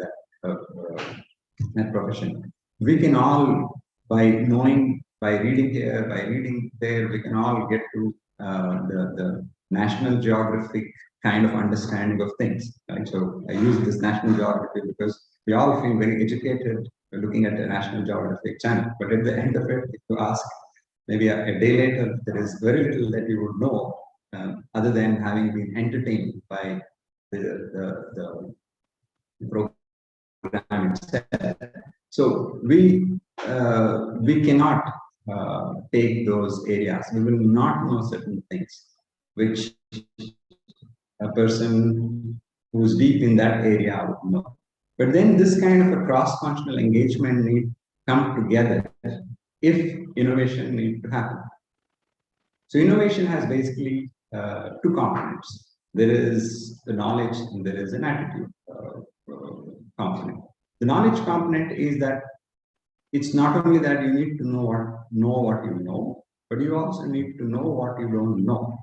that profession. We can all, by reading here, by reading there, we can all get to the National Geographic kind of understanding of things. Right? So I use this National Geography because we all feel very educated looking at the National Geographic channel. But at the end of it, if you ask, maybe a day later, there is very little that you would know, other than having been entertained by the program itself. So we cannot take those areas. We will not know certain things, which a person who's deep in that area would know. But then this kind of a cross-functional engagement need to come together if innovation needs to happen. So innovation has basically two components. There is the knowledge and there is an attitude component. The knowledge component is that it's not only that you need to know what you know, but you also need to know what you don't know.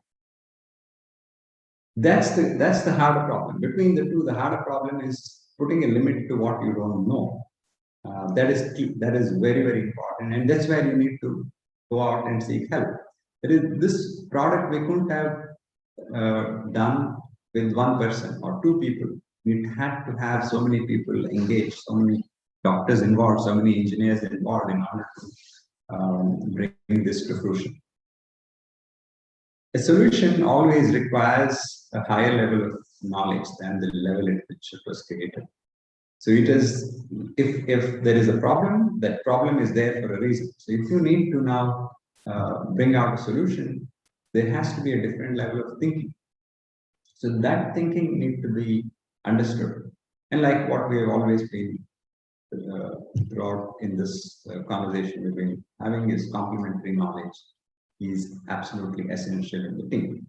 That's the harder problem. Between the two, the harder problem is putting a limit to what you don't know. That is key. That is very, very important, and that's where you need to go out and seek help. This product, we couldn't have done with one person or two people. We had to have so many people engaged, so many doctors involved, so many engineers involved in order to bring this to fruition. A solution always requires a higher level of knowledge than the level at which it was created. So it is, if there is a problem, that problem is there for a reason. So if you need to now bring out a solution, there has to be a different level of thinking. So that thinking needs to be understood. And like what we have always been throughout in this conversation we've been having, is complementary knowledge is absolutely essential in the team.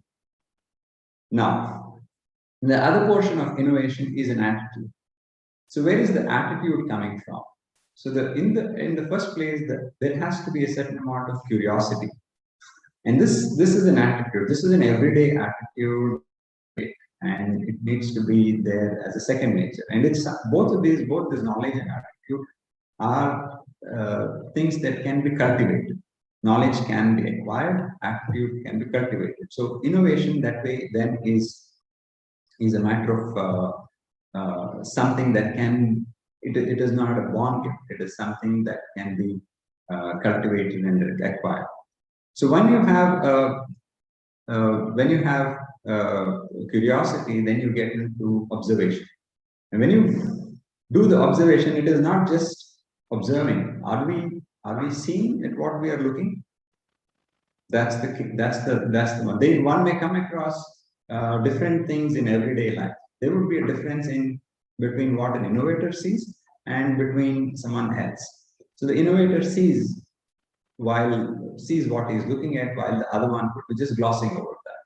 Now, the other portion of innovation is an attitude. So where is the attitude coming from? So in the first place, there has to be a certain amount of curiosity. And this is an attitude. This is an everyday attitude, and it needs to be there as a second nature. And it's both this knowledge and attitude are things that can be cultivated. Knowledge can be acquired, attitude can be cultivated. So innovation that way then is a matter of something that can, it is not a born gift, it is something that can be cultivated and acquired. So when you have curiosity, then you get into observation. And when you do the observation, it is not just observing. Are we seeing at what we are looking? That's the one. One may come across different things in everyday life. There would be a difference between what an innovator sees and between someone else. So the innovator sees what he's looking at, while the other one could be just glossing over that.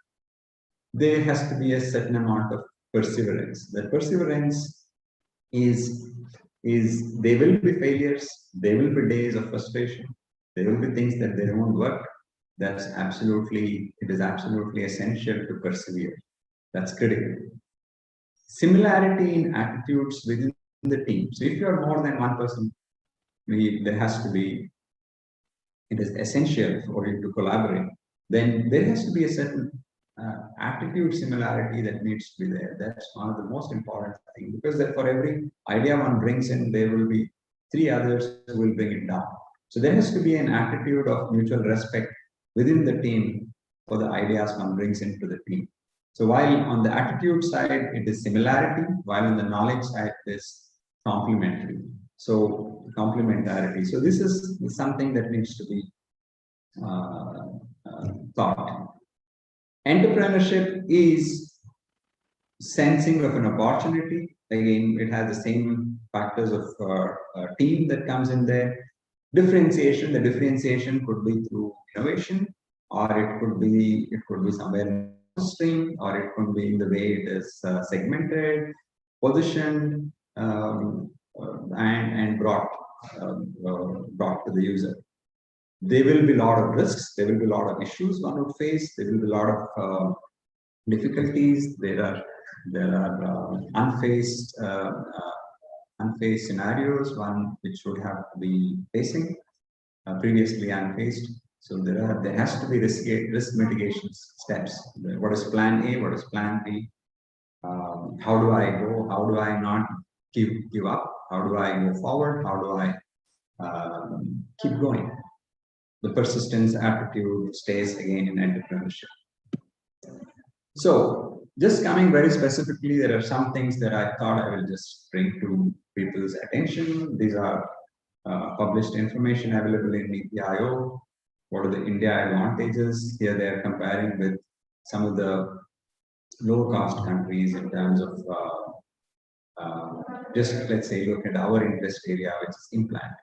There has to be a certain amount of perseverance. That perseverance is there will be failures, there will be days of frustration, there will be things that they won't work. It is absolutely essential to persevere. That's critical. Similarity in attitudes within the team. So if you are more than one person, there has to be, it is essential for you to collaborate. Then there has to be a certain attitude similarity that needs to be there. That's one of the most important things, because that for every idea one brings in, there will be 3 others who will bring it down. So there has to be an attitude of mutual respect within the team for the ideas one brings into the team. So while on the attitude side, it is similarity, while on the knowledge side, it is complementary. So complementarity. So this is something that needs to be thought. Entrepreneurship is sensing of an opportunity. Again, it has the same factors of team that comes in there. Differentiation. The differentiation could be through innovation, or it could be somewhere in the stream, or it could be in the way it is segmented, positioned, and brought to the user. There will be a lot of risks. There will be a lot of issues one would face. There will be a lot of difficulties. There are unfaced scenarios, one which would have to be facing previously unfaced. So there has to be risk mitigation steps. What is plan A? What is plan B? How do I go? How do I not give up? How do I go forward? How do I keep going? The persistence attitude stays again in entrepreneurship. So just coming very specifically, there are some things that I thought I will just bring to people's attention. These are published information available in Nitte. What are the India advantages? Here they are comparing with some of the low-cost countries in terms of just, let's say, look at our interest area, which is implant.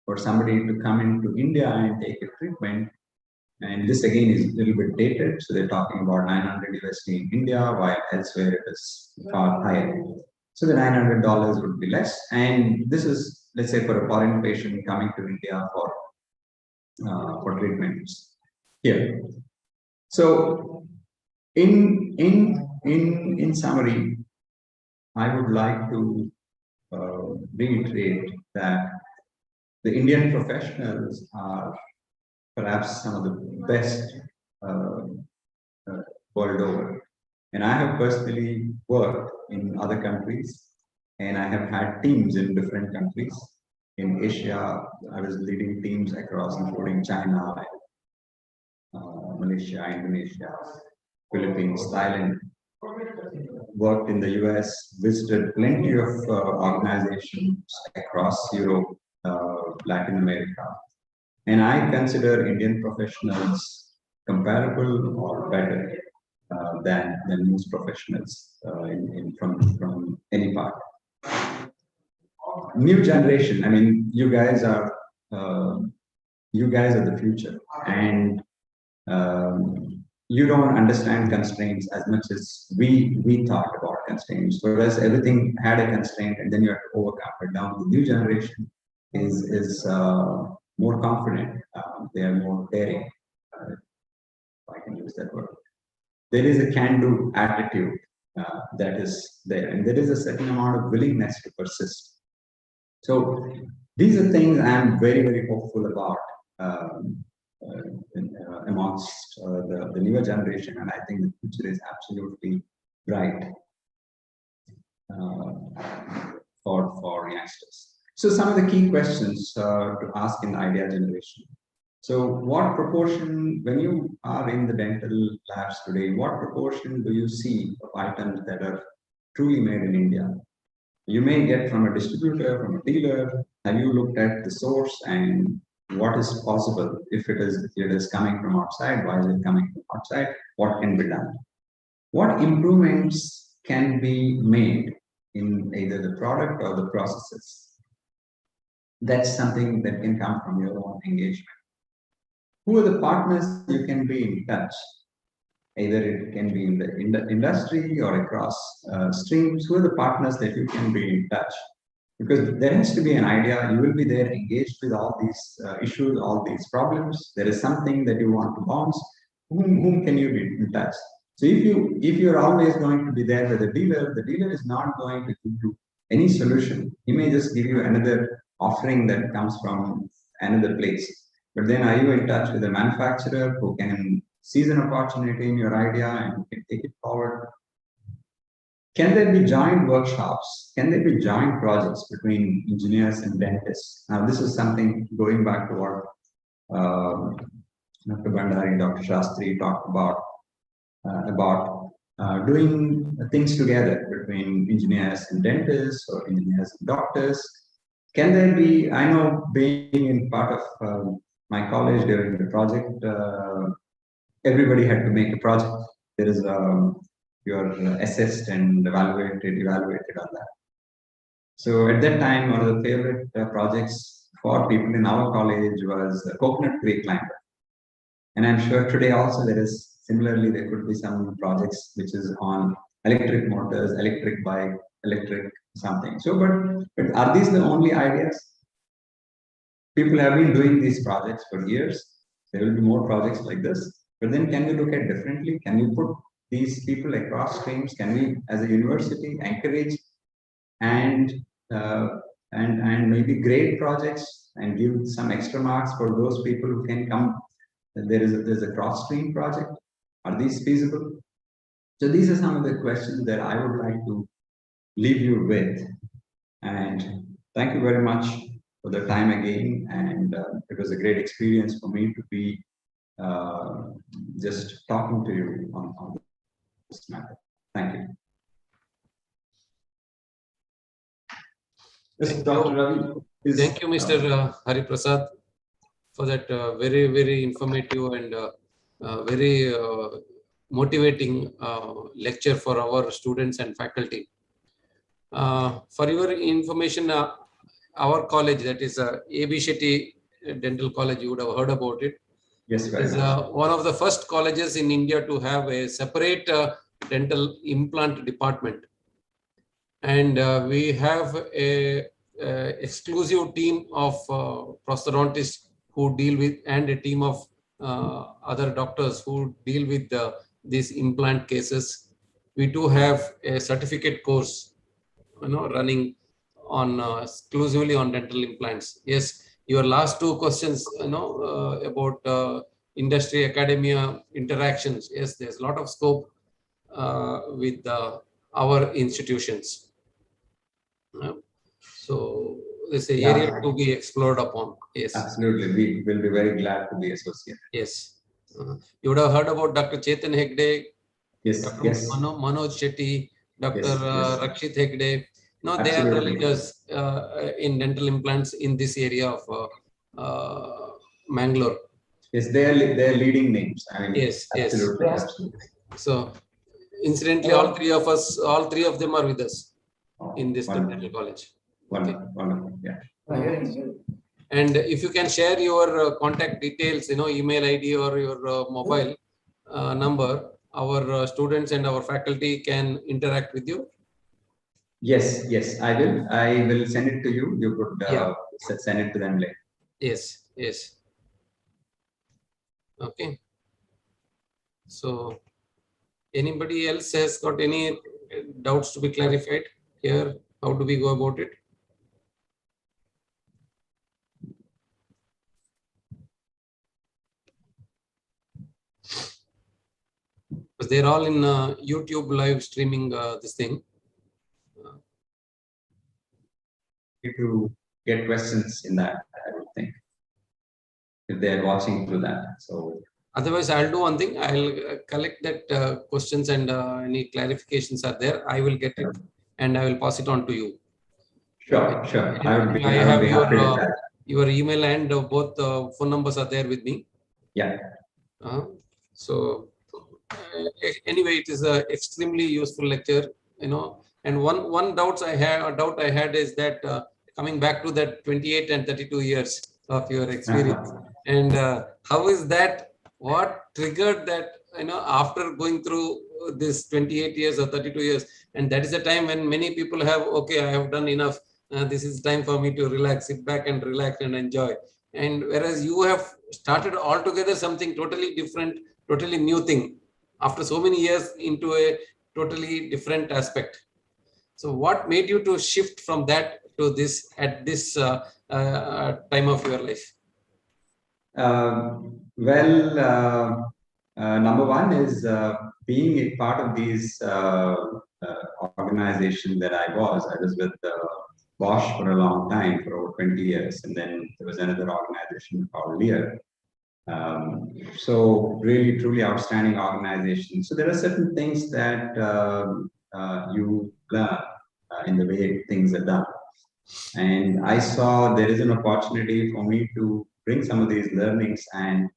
For somebody to come into India and take a treatment, and this again is a little bit dated, so they're talking about 900 USD in India, while elsewhere it is far higher. So the $900 would be less, and this is, let's say, for a foreign patient coming to India for treatments here. So in summary, I would like to reiterate that the Indian professionals are perhaps some of the best world over. And I have personally worked in other countries, and I have had teams in different countries. In Asia, I was leading teams across, including China, Malaysia, Indonesia, Philippines, Thailand. Worked in the US, visited plenty of organizations across Europe, Latin America. And I consider Indian professionals comparable or better than most professionals from any part. New generation. I mean, you guys are the future, and you don't understand constraints as much as we thought about constraints. Whereas everything had a constraint, and then you have to overcome it. Now the new generation is more confident. They are more daring. If I can use that word. There is a can-do attitude that is there, and there is a certain amount of willingness to persist. So these are things I'm very, very hopeful about amongst the newer generation, and I think the future is absolutely bright for youngsters. So some of the key questions to ask in idea generation. So what proportion, when you are in the dental labs today, what proportion do you see of items that are truly made in India? You may get from a distributor, from a dealer. Have you looked at the source and what is possible? If it is coming from outside, why is it coming from outside? What can be done? What improvements can be made in either the product or the processes? That's something that can come from your own engagement. Who are the partners you can be in touch? Either it can be in the industry or across streams. Who are the partners that you can be in touch? Because there has to be an idea. You will be there engaged with all these issues, all these problems. There is something that you want to bounce. Whom can you be in touch? So if you're always going to be there with the dealer is not going to give you any solution. He may just give you another offering that comes from another place. But then are you in touch with a manufacturer who can seize an opportunity in your idea and can take it forward? Can there be joint workshops? Can there be joint projects between engineers and dentists? Now, this is something going back to what Dr. Bandari, Dr. Shastri talked about doing things together between engineers and dentists or engineers and doctors. Can there be, I know being in part of my college during the project, everybody had to make a project. There is you're assessed and evaluated on that. So at that time, one of the favorite projects for people in our college was the coconut tree climber. And I'm sure today also there could be some projects which is on electric motors, electric bike, electric something. So, but are these the only ideas? People have been doing these projects for years. There will be more projects like this. But then can we look at differently? Can we put these people across streams? Can we, as a university, encourage and maybe grade projects and give some extra marks for those people who can come? There's a cross-stream project. Are these feasible? So these are some of the questions that I would like to leave you with. And thank you very much for the time again. And it was a great experience for me to be just talking to you on this matter. Thank you. Yes, Dr. Ravi. Thank you, Mr. Hariprasad, for that very, very informative and very motivating lecture for our students and faculty. For your information, our college, that is A.B. Shetty Dental College, you would have heard about it. Yes, is one of the first colleges in India to have a separate dental implant department. And we have a exclusive team of prosthodontists who deal with, and a team of other doctors who deal with these implant cases. We do have a certificate course, running on exclusively on dental implants. Yes, your last two questions, about industry academia interactions. Yes, there's a lot of scope. with our institutions. So it's an area to be explored upon. Yes, absolutely. We will be very glad to be associated. Yes, you would have heard about Dr. Chetan Hegde, Yes, Dr. yes. Manoj Shetty, Dr. Yes, yes. Rakshit Hegde. No, they are the Absolutely. leaders in dental implants in this area of Mangalore. Yes, they're leading names. I mean, Yes, absolutely, yes. absolutely. So, incidentally, all three of them are with us in this dental college. Wonderful, wonderful. Yeah. And if you can share your contact details, email ID or your mobile number, our students and our faculty can interact with you. Yes, yes, I will. I will send it to you. You could send it to them later. Yes, yes. Okay. So, anybody else has got any doubts to be clarified here? How do we go about it? Because they're all in YouTube live streaming this thing. To get questions in that, I would think, if they're watching through that. So otherwise, I'll do one thing. I'll collect that questions and any clarifications are there. I will get it and I will pass it on to you. Sure, sure. I would be have happy with that. Your email and both phone numbers are there with me. Yeah. So anyway, it is a extremely useful lecture, And one doubt I had is that coming back to that 28 and 32 years of your experience, and how is that? What triggered that? After going through this 28 years or 32 years, and that is the time when many people have, okay, I have done enough. This is time for me to relax, sit back and relax and enjoy. And whereas you have started altogether something totally different, totally new thing after so many years into a totally different aspect. So what made you to shift from that to this at this time of your life? Number one is being a part of these organization that I was with Bosch for a long time, for over 20 years. And then there was another organization called Lear. So really, truly outstanding organization. So there are certain things that you learn in the way things are done. And I saw there is an opportunity for me to bring some of these learnings and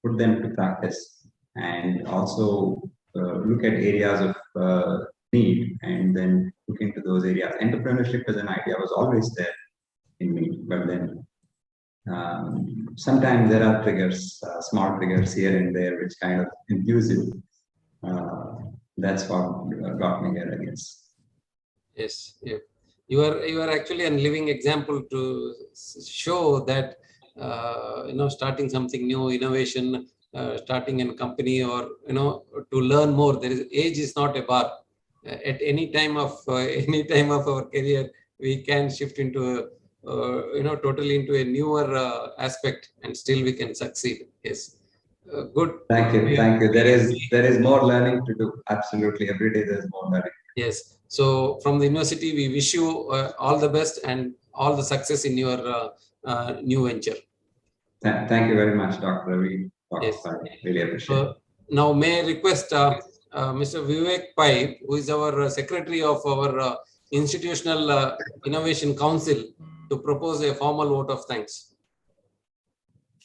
put them to practice, and also look at areas of need and then look into those areas. Entrepreneurship as an idea was always there in me, but then sometimes there are triggers, small triggers here and there, which kind of infuse you. That's what got me here, I guess. Yes, yeah. You are actually a living example to show that starting something new, innovation, starting a company, or to learn more. There is age is not a bar. At any time of our career, we can shift into totally into a newer aspect, and still we can succeed. Yes, good. Thank you, thank you. There is more learning to do. Absolutely, every day there is more learning. Yes. So from the university, we wish you all the best and all the success in your new venture. Thank you very much, Dr. Ravi. Yes. Really appreciate it. Now, may I request Mr. Vivek Pai, who is our secretary of our Institutional Innovation Council, to propose a formal vote of thanks.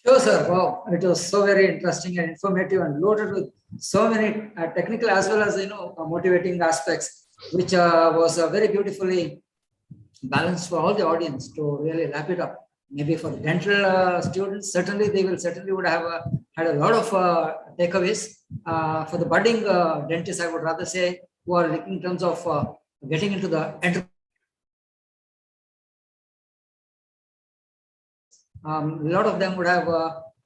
Sure, sir. Wow, it was so very interesting and informative and loaded with so many technical as well as motivating aspects, which was very beautifully balanced for all the audience to really wrap it up. Maybe for dental students, certainly they would have had a lot of takeaways. For the budding dentists, I would rather say, who are in terms of getting into the enterprise. A lot of them would have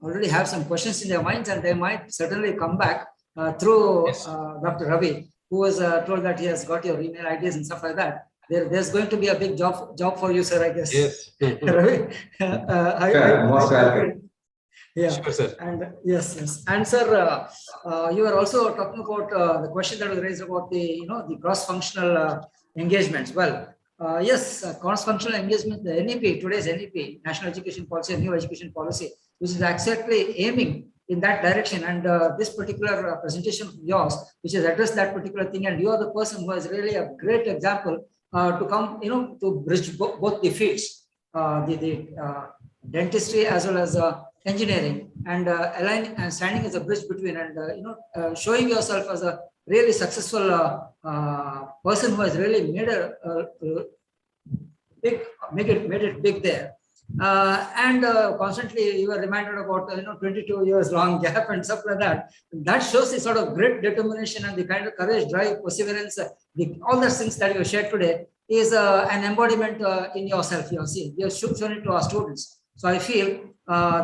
already have some questions in their minds, and they might certainly come back through Dr. Ravi, who was told that he has got your email IDs and stuff like that. There's going to be a big job for you, sir, I guess. Yes. Ravi, most welcome. Yeah. Sure, sir. And yes. And sir, you were also talking about the question that was raised about the the cross-functional engagements. Well, yes, cross-functional engagement, the NEP, today's NEP, National Education Policy and New Education Policy, which is exactly aiming in that direction. And this particular presentation of yours, which has addressed that particular thing, and you are the person who has really a great example to come, to bridge both the fields, the dentistry as well as engineering, and aligning and standing as a bridge between, and showing yourself as a really successful person who has really made it big there. And constantly you are reminded about 22 years long gap and stuff like that. That shows the sort of great determination and the kind of courage, drive, perseverance, all the things that you shared today is an embodiment in yourself. You have shown it to our students. So I feel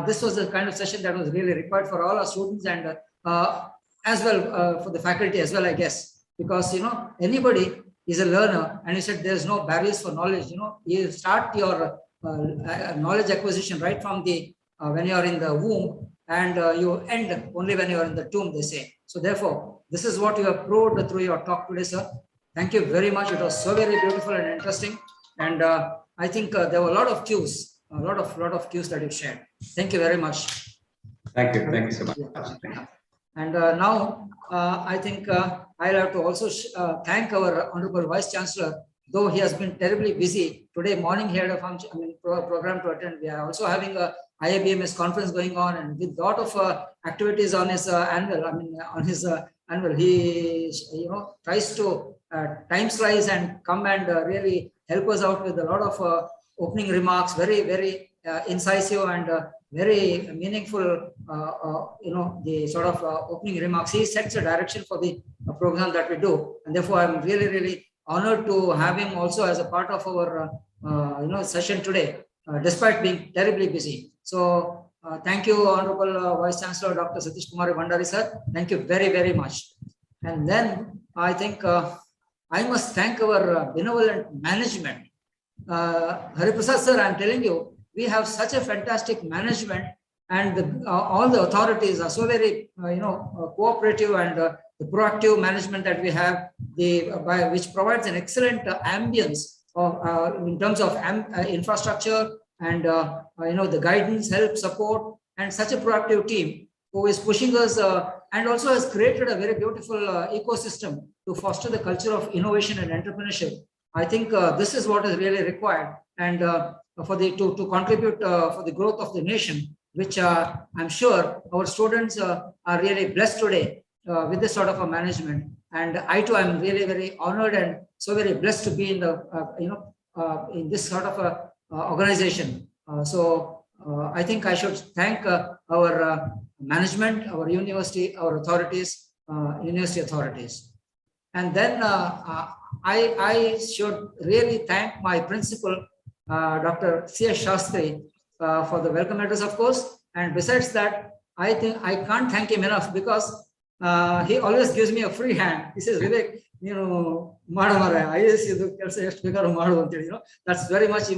this was the kind of session that was really required for all our students, and as well for the faculty as well, I guess, because anybody is a learner, and you said there's no barriers for knowledge. You start your knowledge acquisition right from the when you are in the womb, and you end only when you are in the tomb, they say. So therefore, this is what you have proved through your talk today, sir. Thank you very much. It was so very beautiful and interesting, and I think there were a lot of cues, a lot of cues that you shared. Thank you very much. Thank you so much. Yeah. And now I think I'll have to also thank our Honorable Vice Chancellor. Though he has been terribly busy today morning, he had a function, program to attend. We are also having a IABMS conference going on, and with a lot of activities on his annual. Annual, he tries to time slice and come and really help us out with a lot of opening remarks, very incisive and very meaningful. The sort of opening remarks. He sets a direction for the program that we do, and therefore I'm really honored to have him also as a part of our session today, despite being terribly busy. So thank you, Honorable Vice Chancellor Dr. Satish Kumar Bhandari, sir. Thank you very much. And then I think I must thank our benevolent management. Hariprasad sir, I'm telling you, we have such a fantastic management, and all the authorities are so very cooperative, and the proactive management that we have, which provides an excellent ambience of in terms of infrastructure and the guidance, help, support, and such a proactive team who is pushing us and also has created a very beautiful ecosystem to foster the culture of innovation and entrepreneurship. I think this is what is really required, and to contribute for the growth of the nation, which I'm sure our students are really blessed today with this sort of a management. And I too am really very honored and so very blessed to be in the in this sort of a organization. I think I should thank our management, our university, our authorities, university authorities. And then I should really thank my principal, Dr. C.S. Shastri, for the welcome letters, of course. And besides that, I think I can't thank him enough, because he always gives me a free hand. He says, Vivek, that's very much,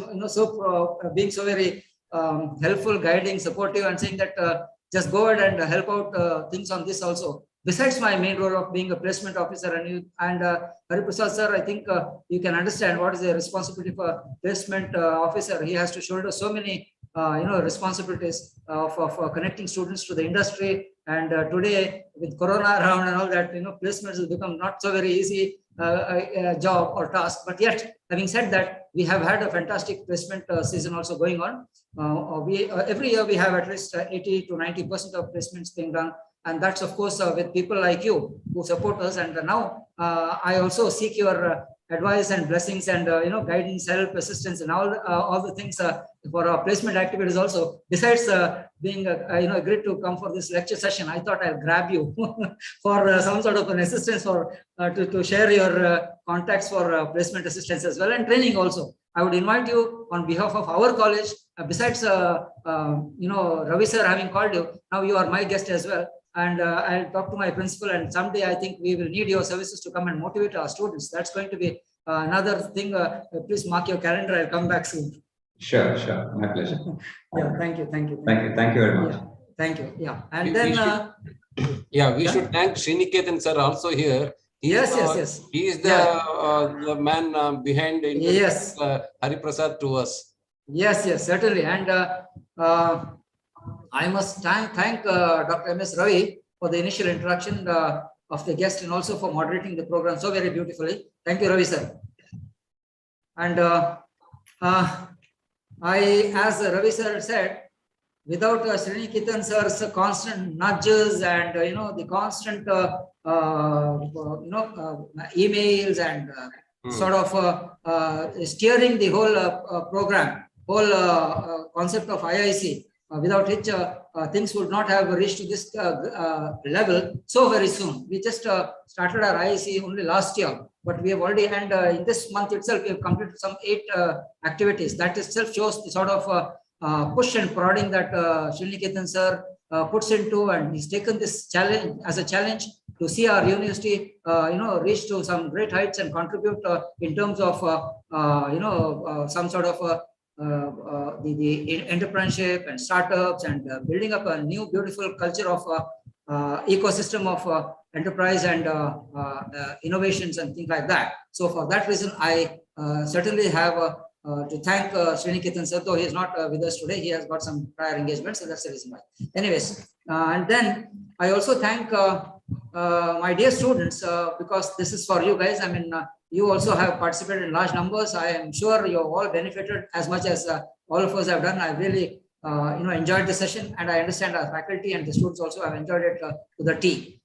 being so very helpful, guiding, supportive, and saying that just go ahead and help out things on this also. Besides my main role of being a placement officer, and Hariprasad sir, I think you can understand what is the responsibility for a placement officer. He has to shoulder so many responsibilities of connecting students to the industry. And today with Corona around and all that, placements has become not so very easy job or task. But yet, having said that, we have had a fantastic placement season also going on. Every year we have at least 80 to 90% of placements being done. And that's, of course, with people like you who support us. And now I also seek your advice and blessings and guidance, help, assistance, and all the things for our placement activities also. Besides being agreed to come for this lecture session, I thought I'll grab you for some sort of an assistance to share your contacts for placement assistance as well, and training also. I would invite you on behalf of our college. Besides Ravi sir having called you, now you are my guest as well. And I'll talk to my principal, and someday I think we will need your services to come and motivate our students. That's going to be another thing. Please mark your calendar. I'll come back soon. Sure. My pleasure. Yeah, thank you. Thank you very much. Yeah. Thank you. Yeah. And We then, we should thank Sriniketan sir also here. Yes. He is the man behind Yes. Hariprasad to us. Yes, certainly. And I must thank Dr. M.S. Ravi for the initial introduction of the guest and also for moderating the program so very beautifully. Thank you, Ravi sir. And as Ravi sir said, without Sriniketan sir's constant nudges and the constant emails and sort of steering the whole program, whole concept of IIC, without which things would not have reached to this level so very soon. We just started our IIC only last year, but we have already, and in this month itself, we have completed some 8 activities. That itself shows the sort of push and prodding that Sriniketan sir puts into, and he's taken this challenge as a challenge to see our university, reach to some great heights and contribute in terms of, some sort of the entrepreneurship and startups and building up a new beautiful culture of ecosystem of enterprise and innovations and things like that. So for that reason, I certainly have to thank Sriniketan sir, though he is not with us today. He has got some prior engagements, so that's the reason why. Anyways, and then I also thank my dear students, because this is for you guys. I mean, you also have participated in large numbers. I am sure you have all benefited as much as all of us have done. I really enjoyed the session, and I understand our faculty and the students also have enjoyed it to the T.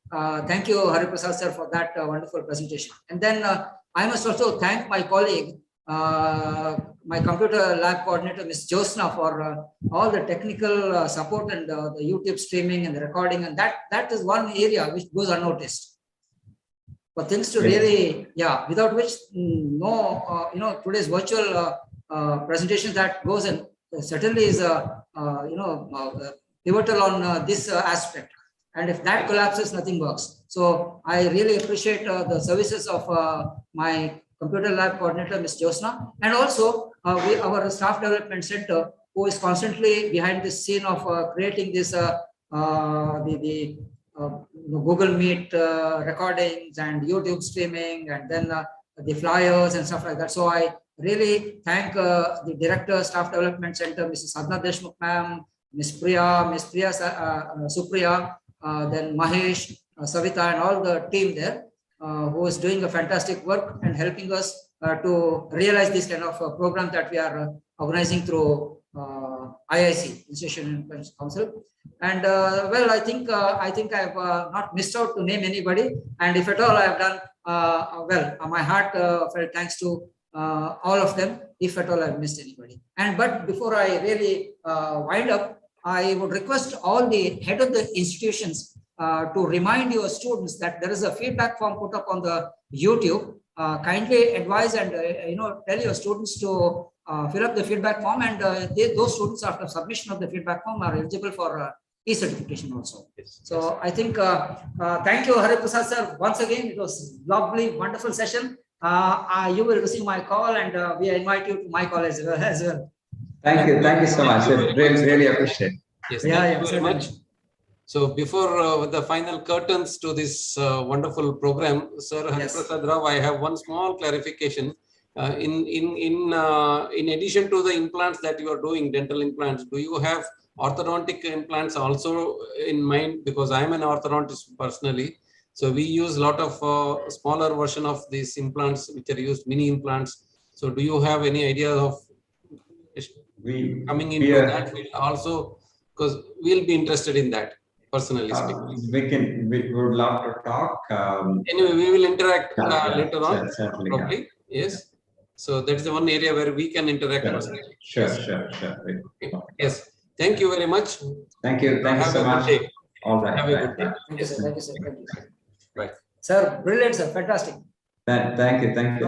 Thank you, Hariprasad sir, for that wonderful presentation. And then I must also thank my colleague, my computer lab coordinator, Ms. Josna, for all the technical support and the YouTube streaming and the recording. And that is one area which goes unnoticed. For things to really, without which today's virtual presentation that goes in certainly is pivotal on this aspect. And if that collapses, nothing works. So I really appreciate the services of my computer lab coordinator, Ms. Josna, and also our staff development center, who is constantly behind the scene of creating this Google Meet recordings and YouTube streaming, and then the flyers and stuff like that. So I really thank the director, staff development center, Mrs. Sadhna Deshmukh ma'am, Ms. Priya Supriya, then Mahesh, Savita, and all the team there, who is doing a fantastic work and helping us to realize this kind of program that we are organizing through IIC, Institution and Entrepreneurship Council. And well, I think I have not missed out to name anybody, and if at all I have done my heart felt thanks to all of them, if at all I have missed anybody. And but before I really wind up, I would request all the head of the institutions to remind your students that there is a feedback form put up on the YouTube. Kindly advise and tell your students to fill up the feedback form, and those students, after submission of the feedback form, are eligible for e-certification also. So I think thank you, Hariprasad sir, once again. It was lovely, wonderful session. You will receive my call, and we invite you to my call as well. Thank you so much. Really appreciate it. Yes, thank you very much. So before the final curtains to this wonderful program, Sir Hariprasad Rao, I have one small clarification. In addition to the implants that you are doing, dental implants, do you have orthodontic implants also in mind? Because I am an orthodontist personally, so we use a lot of smaller version of these implants, which are used mini implants. So do you have any idea of coming into that field also? Because we'll be interested in that. Personally speaking, we would love to talk. Anyway, we will interact later on. Certainly, probably, yes. So that is the one area where we can interact. Sure. Okay. Yes. Thank you very much. Thank you so much. All right. Have a good day. Thank you, sir. Thank you, sir. Right. Sir, brilliant, sir. Fantastic. Thank you.